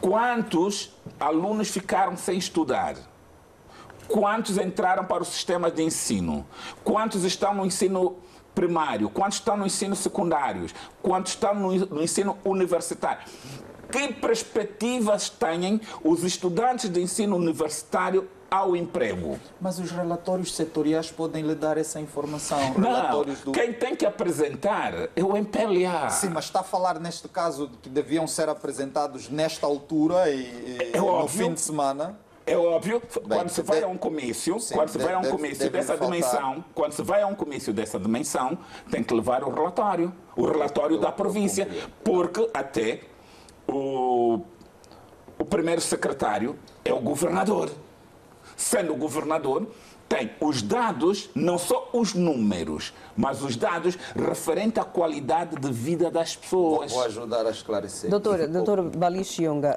Quantos alunos ficaram sem estudar? Quantos entraram para o sistema de ensino? Quantos estão no ensino primário? Quantos estão no ensino secundário? Quantos estão no ensino universitário? Que perspectivas têm os estudantes de ensino universitário ao emprego? Mas os relatórios setoriais podem lhe dar essa informação. Não, quem tem que apresentar é o MPLA. Sim, mas está a falar neste caso que deviam ser apresentados nesta altura e no fim de semana. É óbvio, quando se vai a um comício, dessa dimensão, quando se vai a um comício dessa dimensão, tem que levar o relatório da província, porque até o primeiro secretário é o governador. Sendo o governador, tem os dados, não só os números, mas os dados referentes à qualidade de vida das pessoas. Vou ajudar a esclarecer. Doutor Bali Chionga,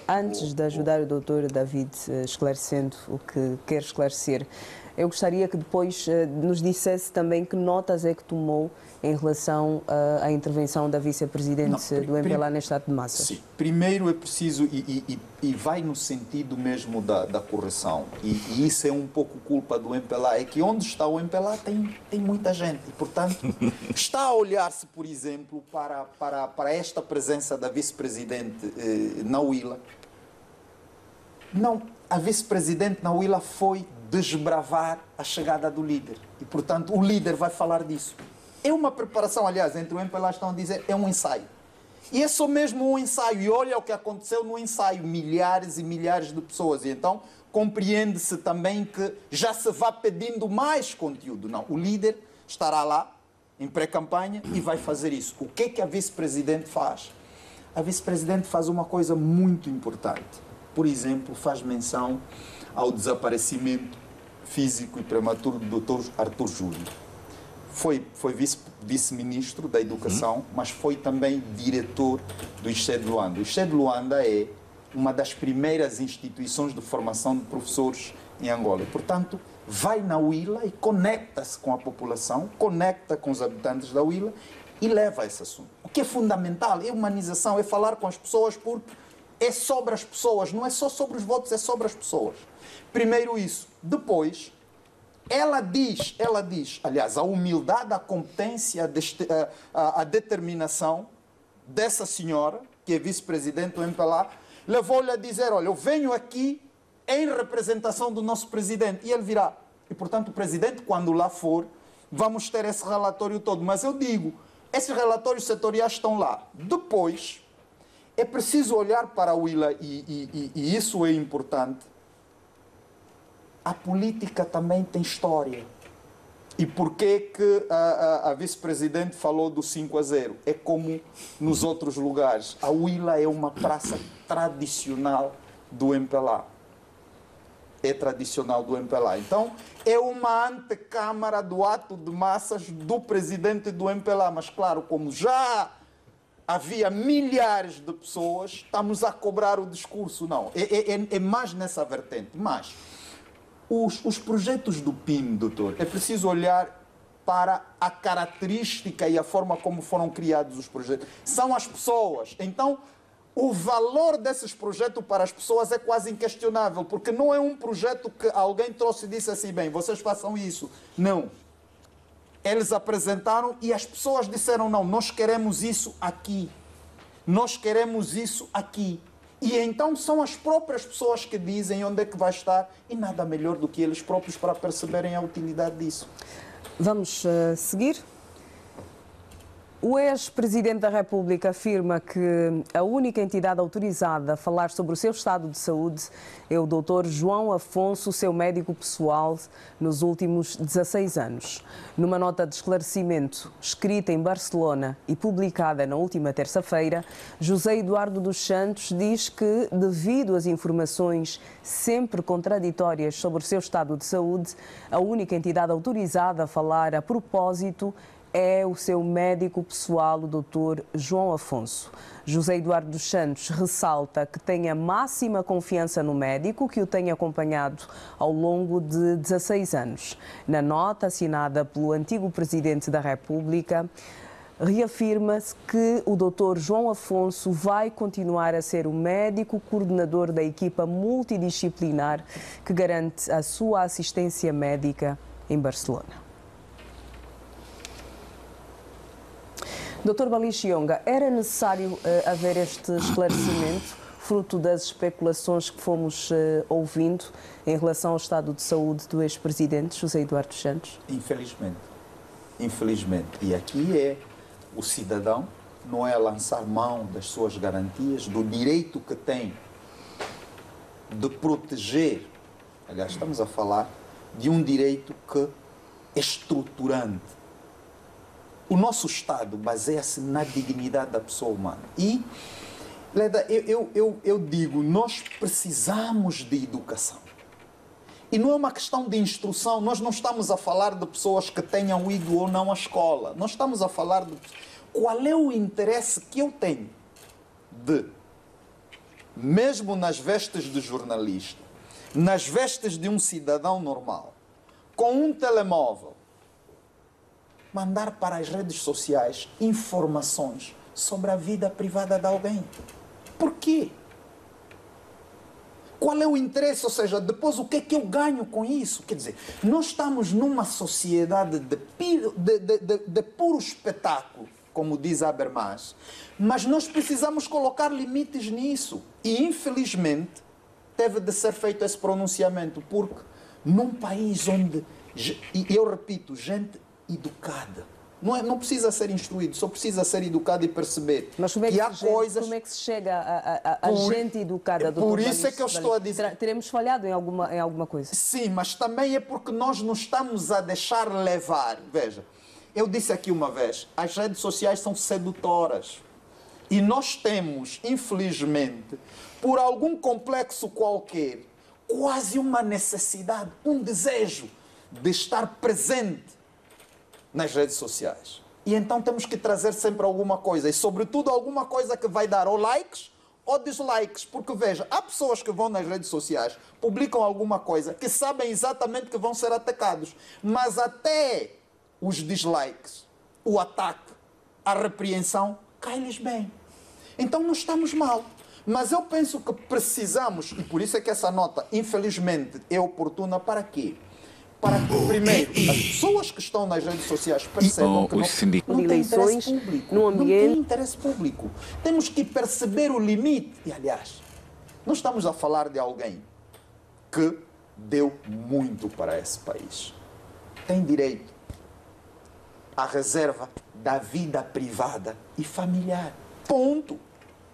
antes de ajudar o doutor David esclarecendo o que quer esclarecer, eu gostaria que depois nos dissesse também que notas é que tomou em relação à intervenção da vice-presidente do MPLA neste ato de massas. Sim. Primeiro é preciso, e vai no sentido mesmo da correção, e isso é um pouco culpa do MPLA, é que onde está o MPLA tem muita gente, e portanto está a olhar-se, por exemplo, para esta presença da vice-presidente na Huila. Não, a vice-presidente na Huila foi desbravar a chegada do líder, e portanto o líder vai falar disso. É uma preparação, aliás, entre o MPLA estão a dizer, é um ensaio. E é só mesmo um ensaio. E olha o que aconteceu no ensaio. Milhares e milhares de pessoas. E então compreende-se também que já se vai pedindo mais conteúdo. Não, o líder estará lá em pré-campanha e vai fazer isso. O que é que a vice-presidente faz? A vice-presidente faz uma coisa muito importante. Por exemplo, faz menção ao desaparecimento físico e prematuro do Dr. Arthur Júlio. Foi vice-ministro da Educação, mas foi também diretor do ISCE de Luanda. O ISCE de Luanda é uma das primeiras instituições de formação de professores em Angola. Portanto, vai na Huila e conecta-se com a população, conecta com os habitantes da Huila e leva esse assunto. O que é fundamental é humanização, é falar com as pessoas, porque é sobre as pessoas, não é só sobre os votos, é sobre as pessoas. Primeiro isso. Depois, ela diz, aliás, a humildade, a competência, a determinação dessa senhora, que é vice-presidente do MPLA, levou-lhe a dizer, olha, eu venho aqui em representação do nosso presidente. E ele virá. E, portanto, o presidente, quando lá for, vamos ter esse relatório todo. Mas eu digo, esses relatórios setoriais estão lá. Depois, é preciso olhar para a Huila, e isso é importante. A política também tem história. E por que que a vice-presidente falou do 5-0? É como nos outros lugares. A Huila é uma praça tradicional do MPLA. É tradicional do MPLA. Então, é uma antecâmara do ato de massas do presidente do MPLA. Mas, claro, como já havia milhares de pessoas, estamos a cobrar o discurso. Não, é mais nessa vertente. Mas os projetos do PIN, doutor, é preciso olhar para a característica e a forma como foram criados os projetos. São as pessoas. Então, o valor desses projetos para as pessoas é quase inquestionável, porque não é um projeto que alguém trouxe e disse assim, bem, vocês façam isso. Não. Eles apresentaram e as pessoas disseram, não, nós queremos isso aqui. Nós queremos isso aqui. E então são as próprias pessoas que dizem onde é que vai estar e nada melhor do que eles próprios para perceberem a utilidade disso. Vamos seguir. O ex-presidente da República afirma que a única entidade autorizada a falar sobre o seu estado de saúde é o Dr. João Afonso, seu médico pessoal, nos últimos 16 anos. Numa nota de esclarecimento escrita em Barcelona e publicada na última terça-feira, José Eduardo dos Santos diz que, devido às informações sempre contraditórias sobre o seu estado de saúde, a única entidade autorizada a falar a propósito é o seu médico pessoal, o Dr. João Afonso. José Eduardo dos Santos ressalta que tem a máxima confiança no médico, que o tem acompanhado ao longo de 16 anos. Na nota assinada pelo antigo Presidente da República, reafirma-se que o Dr. João Afonso vai continuar a ser o médico coordenador da equipa multidisciplinar que garante a sua assistência médica em Barcelona. Dr. Balixionga, era necessário haver este esclarecimento, fruto das especulações que fomos ouvindo em relação ao estado de saúde do ex-presidente José Eduardo dos Santos? Infelizmente. Infelizmente. E aqui é o cidadão, não é a lançar mão das suas garantias, do direito que tem de proteger. Aliás, estamos a falar de um direito que é estruturante. O nosso Estado baseia-se na dignidade da pessoa humana. E, Leda, eu digo, nós precisamos de educação. E não é uma questão de instrução, nós não estamos a falar de pessoas que tenham ido ou não à escola. Nós estamos a falar de qual é o interesse que eu tenho de, mesmo nas vestes de jornalista, nas vestes de um cidadão normal, com um telemóvel, mandar para as redes sociais informações sobre a vida privada de alguém. Por quê? Qual é o interesse? Ou seja, depois o que é que eu ganho com isso? Quer dizer, nós estamos numa sociedade de puro espetáculo, como diz Habermas, mas nós precisamos colocar limites nisso. E, infelizmente, teve de ser feito esse pronunciamento, porque num país onde, e eu repito, gente educada. Não precisa ser instruído, só precisa ser educado e perceber. Mas como é que há coisas... Como é que se chega a gente educada? Por isso é que eu estou a dizer... Teremos falhado em alguma coisa. Sim, mas também é porque nós não estamos a deixar levar. Veja, eu disse aqui uma vez, as redes sociais são sedutoras. E nós temos, infelizmente, por algum complexo qualquer, quase uma necessidade, um desejo de estar presente nas redes sociais. E então temos que trazer sempre alguma coisa, e sobretudo alguma coisa que vai dar ou likes ou dislikes, porque veja, há pessoas que vão nas redes sociais, publicam alguma coisa, que sabem exatamente que vão ser atacados, mas até os dislikes, o ataque, a repreensão, cai-lhes bem. Então não estamos mal. Mas eu penso que precisamos, e por isso é que essa nota, infelizmente, é oportuna para quê? Para que, primeiro, as pessoas que estão nas redes sociais percebam que não tem interesse público. Não tem interesse público. Temos que perceber o limite. E, aliás, nós estamos a falar de alguém que deu muito para esse país. Tem direito à reserva da vida privada e familiar. Ponto.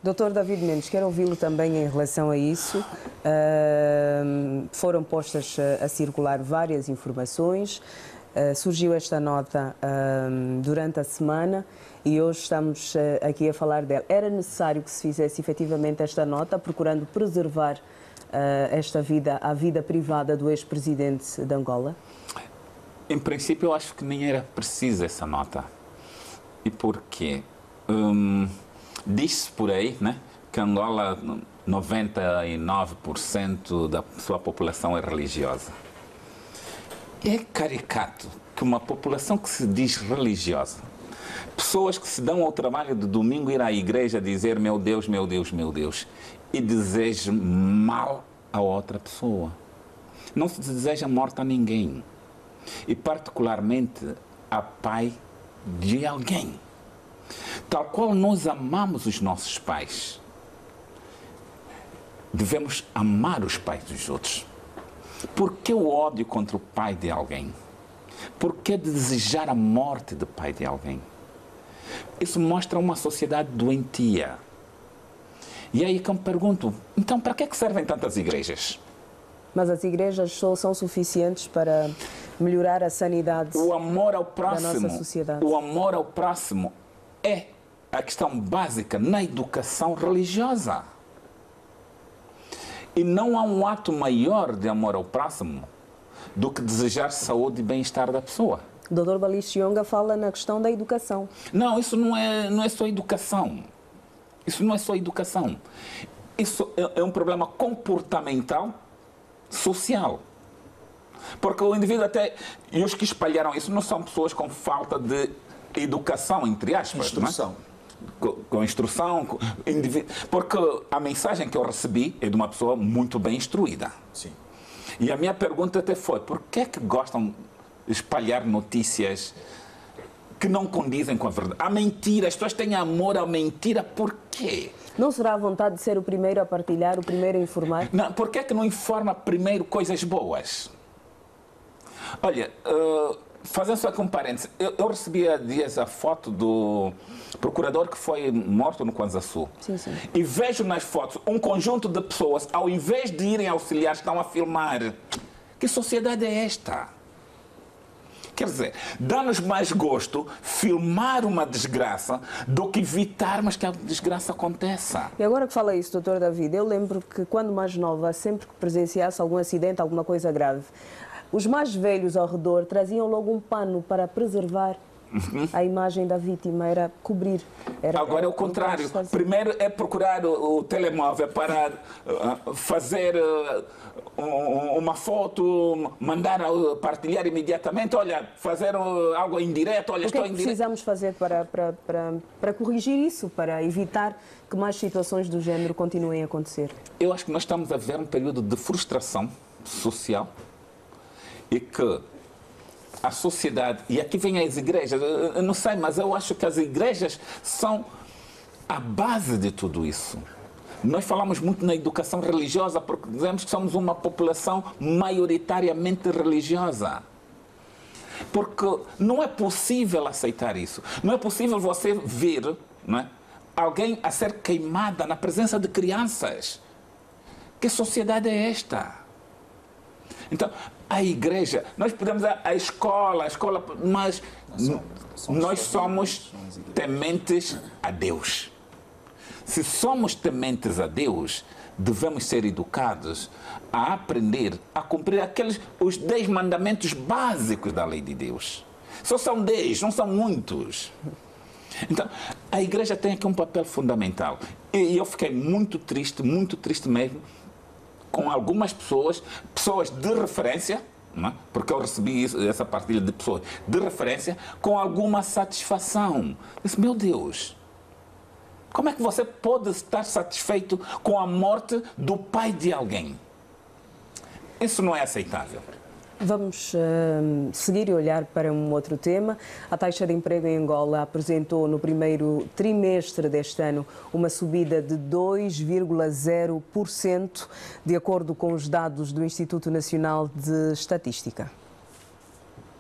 Dr. David Mendes, quero ouvi-lo também em relação a isso. Foram postas a circular várias informações. Surgiu esta nota durante a semana e hoje estamos aqui a falar dela. Era necessário que se fizesse efetivamente esta nota, procurando preservar a vida privada do ex-presidente de Angola? Em princípio, eu acho que nem era preciso essa nota. E porquê? Diz-se por aí, né, que Angola, 99% da sua população é religiosa. É caricato que uma população que se diz religiosa, pessoas que se dão ao trabalho de domingo ir à igreja dizer meu Deus, meu Deus, meu Deus, e deseje mal a outra pessoa. Não se deseja morte a ninguém. E particularmente a pai de alguém. Tal qual nós amamos os nossos pais, devemos amar os pais dos outros. Por que o ódio contra o pai de alguém? Por que desejar a morte do pai de alguém? Isso mostra uma sociedade doentia. E aí que eu me pergunto, então para que servem tantas igrejas? Mas as igrejas só são suficientes para melhorar a sanidade da nossa sociedade. O amor ao próximo é a questão básica na educação religiosa. E não há um ato maior de amor ao próximo do que desejar saúde e bem-estar da pessoa. O Dr. Balixionga fala na questão da educação. Não, isso não é só educação. Isso não é só educação. Isso é um problema comportamental, social. Porque o indivíduo até... E os que espalharam isso não são pessoas com falta de educação, entre aspas. Instrução. Não é? Com instrução. Porque a mensagem que eu recebi é de uma pessoa muito bem instruída. Sim. E a minha pergunta até foi, por que é que gostam de espalhar notícias que não condizem com a verdade? A mentira, as pessoas têm amor à mentira, por quê? Não será a vontade de ser o primeiro a partilhar, o primeiro a informar? Não, por que é que não informa primeiro coisas boas? Olha, fazendo só aqui um parênteses, eu recebi há dias a foto do procurador que foi morto no Kwanza Sul. Sim, sim. E vejo nas fotos um conjunto de pessoas, ao invés de irem auxiliar, estão a filmar. Que sociedade é esta? Quer dizer, dá-nos mais gosto filmar uma desgraça do que evitarmos que a desgraça aconteça. E agora que fala isso, Dr. David, eu lembro que quando mais nova, sempre que presenciasse algum acidente, alguma coisa grave, os mais velhos ao redor traziam logo um pano para preservar a imagem da vítima, era cobrir. Agora é o contrário. Primeiro é procurar o telemóvel para fazer uma foto, mandar partilhar imediatamente. Olha, fazer algo em direto. Olha, estou em direto. O que precisamos fazer para corrigir isso, para evitar que mais situações do género continuem a acontecer? Eu acho que nós estamos a ver um período de frustração social e que a sociedade, e aqui vem as igrejas, eu não sei, mas eu acho que as igrejas são a base de tudo isso. Nós falamos muito na educação religiosa porque dizemos que somos uma população maioritariamente religiosa. Porque não é possível aceitar isso. Não é possível você ver, não é, alguém a ser queimada na presença de crianças. Que sociedade é esta? Então, a igreja, nós podemos a escola, mas nós somos tementes a Deus. Se somos tementes a Deus, devemos ser educados a aprender a cumprir os 10 mandamentos básicos da lei de Deus. Só são 10, não são muitos. Então, a igreja tem aqui um papel fundamental. E eu fiquei muito triste mesmo, com algumas pessoas de referência, não é? Porque eu recebi essa partilha de pessoas de referência com alguma satisfação. Eu disse, meu Deus, como é que você pode estar satisfeito com a morte do pai de alguém? Isso não é aceitável. Vamos seguir e olhar para um outro tema. A taxa de emprego em Angola apresentou no primeiro trimestre deste ano uma subida de 2,0%, de acordo com os dados do Instituto Nacional de Estatística.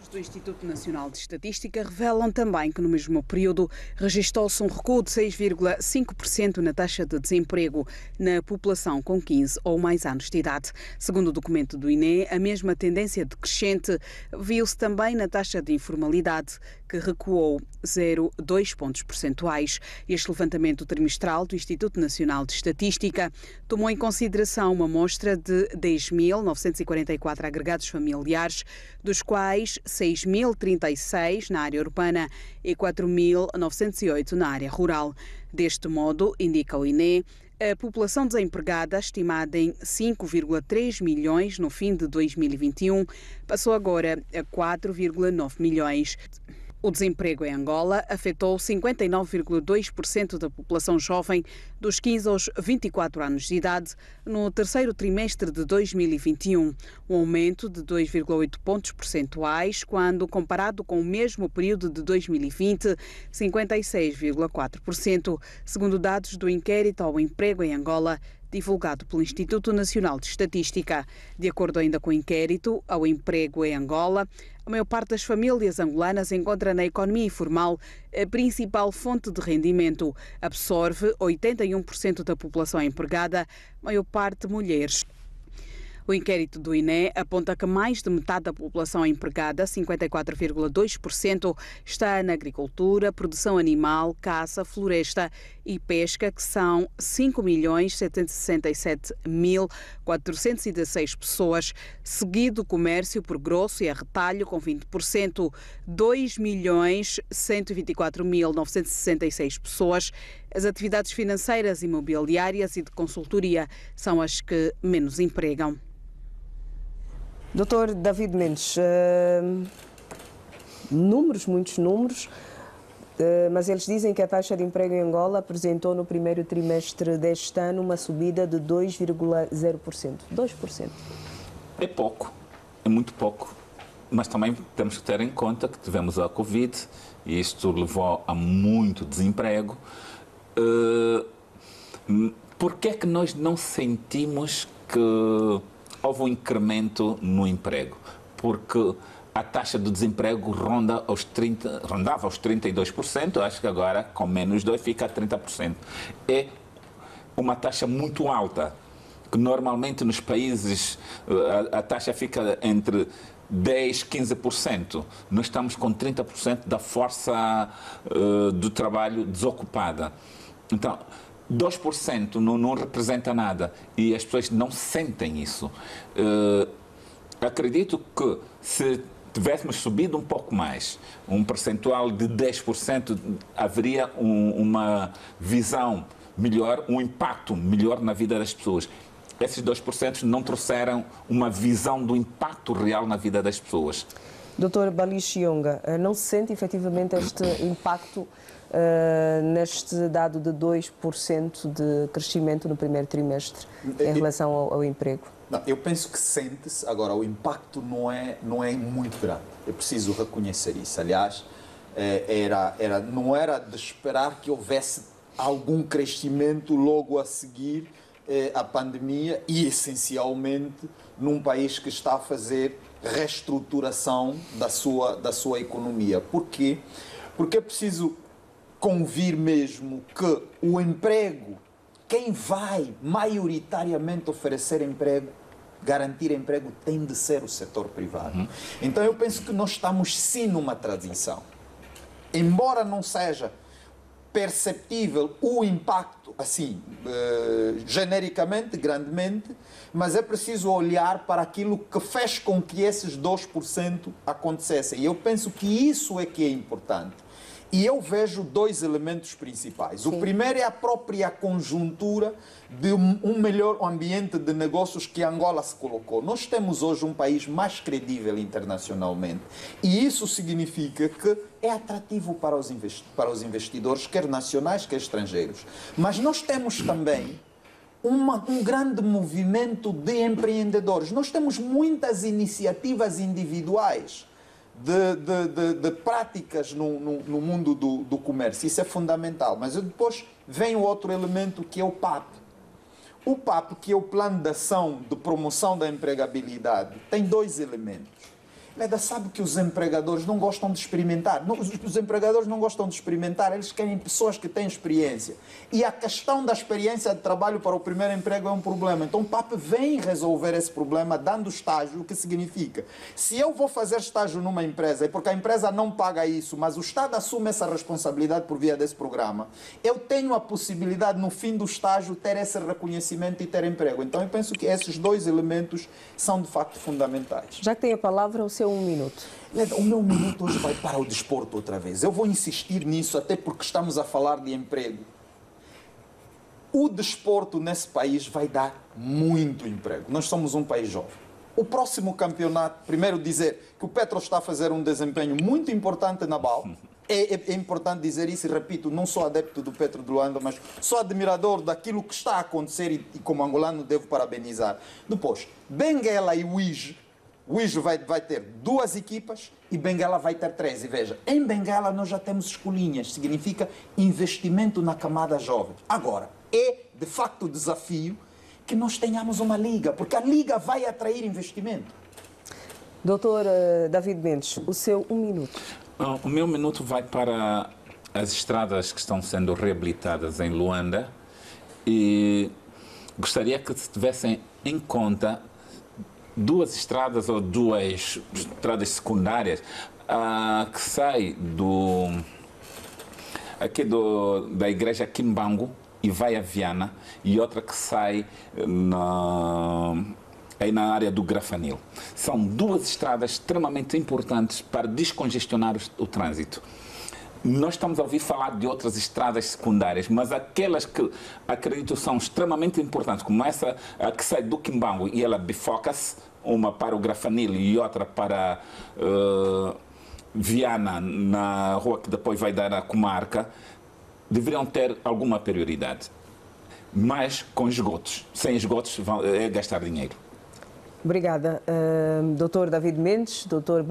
Do Instituto Nacional de Estatística revelam também que no mesmo período registrou-se um recuo de 6,5% na taxa de desemprego na população com 15 ou mais anos de idade. Segundo o documento do INE, a mesma tendência decrescente viu-se também na taxa de informalidade, que recuou 0,2 pontos percentuais. Este levantamento trimestral do Instituto Nacional de Estatística tomou em consideração uma amostra de 10.944 agregados familiares, dos quais 6.036 na área urbana e 4.908 na área rural. Deste modo, indica o INE, a população desempregada, estimada em 5,3 milhões no fim de 2021, passou agora a 4,9 milhões. O desemprego em Angola afetou 59,2% da população jovem dos 15 aos 24 anos de idade no terceiro trimestre de 2021, um aumento de 2,8 pontos percentuais quando comparado com o mesmo período de 2020, 56,4%, segundo dados do inquérito ao emprego em Angola, divulgado pelo Instituto Nacional de Estatística. De acordo ainda com o inquérito ao emprego em Angola, a maior parte das famílias angolanas encontra na economia informal a principal fonte de rendimento. Absorve 81% da população empregada, maior parte mulheres. O inquérito do INE aponta que mais de metade da população empregada, 54,2%, está na agricultura, produção animal, caça, floresta e pesca, que são 5.767.416 pessoas, seguido do comércio por grosso e a retalho com 20%, 2.124.966 pessoas. As atividades financeiras, imobiliárias e de consultoria são as que menos empregam. Doutor David Mendes, muitos números, mas eles dizem que a taxa de emprego em Angola apresentou no primeiro trimestre deste ano uma subida de 2,0%. 2%. É pouco, é muito pouco, mas também temos que ter em conta que tivemos a Covid e isto levou a muito desemprego. Por que é que nós não sentimos que houve um incremento no emprego? Porque a taxa de desemprego rondava aos 32%, acho que agora, com menos 2, fica a 30%. É uma taxa muito alta, que normalmente nos países a taxa fica entre 10% e 15%. Nós estamos com 30% da força do trabalho desocupada. Então, 2% não representa nada e as pessoas não sentem isso. Acredito que se tivéssemos subido um pouco mais, um percentual de 10%, haveria uma visão melhor, um impacto melhor na vida das pessoas. Esses 2% não trouxeram uma visão do impacto real na vida das pessoas. Doutor Balixionga, não se sente efetivamente este impacto neste dado de 2% de crescimento no primeiro trimestre em relação ao emprego? Não, eu penso que sente-se. Agora, o impacto não é muito grande. É preciso reconhecer isso. Aliás, não era de esperar que houvesse algum crescimento logo a seguir à pandemia e, essencialmente, num país que está a fazer reestruturação da sua economia. Porquê? Porque é preciso convir mesmo que o emprego, quem vai maioritariamente oferecer emprego, garantir emprego, tem de ser o setor privado. Então eu penso que nós estamos sim numa transição. Embora não seja perceptível o impacto, assim, genericamente, grandemente, mas é preciso olhar para aquilo que fez com que esses 2% acontecessem. E eu penso que isso é que é importante. E eu vejo dois elementos principais. Sim. O primeiro é a própria conjuntura de um melhor ambiente de negócios que Angola se colocou. Nós temos hoje um país mais credível internacionalmente. E isso significa que é atrativo para os investidores, quer nacionais, quer estrangeiros. Mas nós temos também um grande movimento de empreendedores. Nós temos muitas iniciativas individuais de práticas no mundo do comércio. Isso é fundamental. Mas depois vem o outro elemento, que é o PAP. O PAP, que é o Plano de Ação de Promoção da Empregabilidade, tem dois elementos. Leda sabe que os empregadores não gostam de experimentar. Os empregadores não gostam de experimentar, eles querem pessoas que têm experiência. E a questão da experiência de trabalho para o primeiro emprego é um problema. Então o PAP vem resolver esse problema dando estágio, o que significa, se eu vou fazer estágio numa empresa, e porque a empresa não paga isso, mas o Estado assume essa responsabilidade por via desse programa, eu tenho a possibilidade, no fim do estágio, ter esse reconhecimento e ter emprego. Então eu penso que esses dois elementos são de facto fundamentais. Já que tem a palavra, o seu 1 minuto. O meu minuto hoje vai para o desporto outra vez. Eu vou insistir nisso, até porque estamos a falar de emprego. O desporto nesse país vai dar muito emprego. Nós somos um país jovem. O próximo campeonato, primeiro dizer que o Petro está a fazer um desempenho muito importante na BAL. É importante dizer isso e repito, não sou adepto do Petro de Luanda, mas sou admirador daquilo que está a acontecer e como angolano devo parabenizar. Depois, Benguela e Uíge. O Uíge vai ter 2 equipas e Benguela vai ter 3. E veja, em Benguela nós já temos escolinhas, significa investimento na camada jovem. Agora, é de facto desafio que nós tenhamos uma liga, porque a liga vai atrair investimento. Doutor David Mendes, o seu 1 minuto. O meu minuto vai para as estradas que estão sendo reabilitadas em Luanda e gostaria que se tivessem em conta 2 estradas ou 2 estradas secundárias que sai da igreja Kimbangu e vai a Viana, e outra que sai aí na área do Grafanil. São 2 estradas extremamente importantes para descongestionar o trânsito. Nós estamos a ouvir falar de outras estradas secundárias, mas aquelas que acredito são extremamente importantes, como essa que sai do Kimbangu e ela bifoca-se, uma para o Grafanil e outra para Viana, na rua que depois vai dar a comarca, deveriam ter alguma prioridade. Mas com esgotos. Sem esgotos é gastar dinheiro. Obrigada. Doutor David Mendes, doutor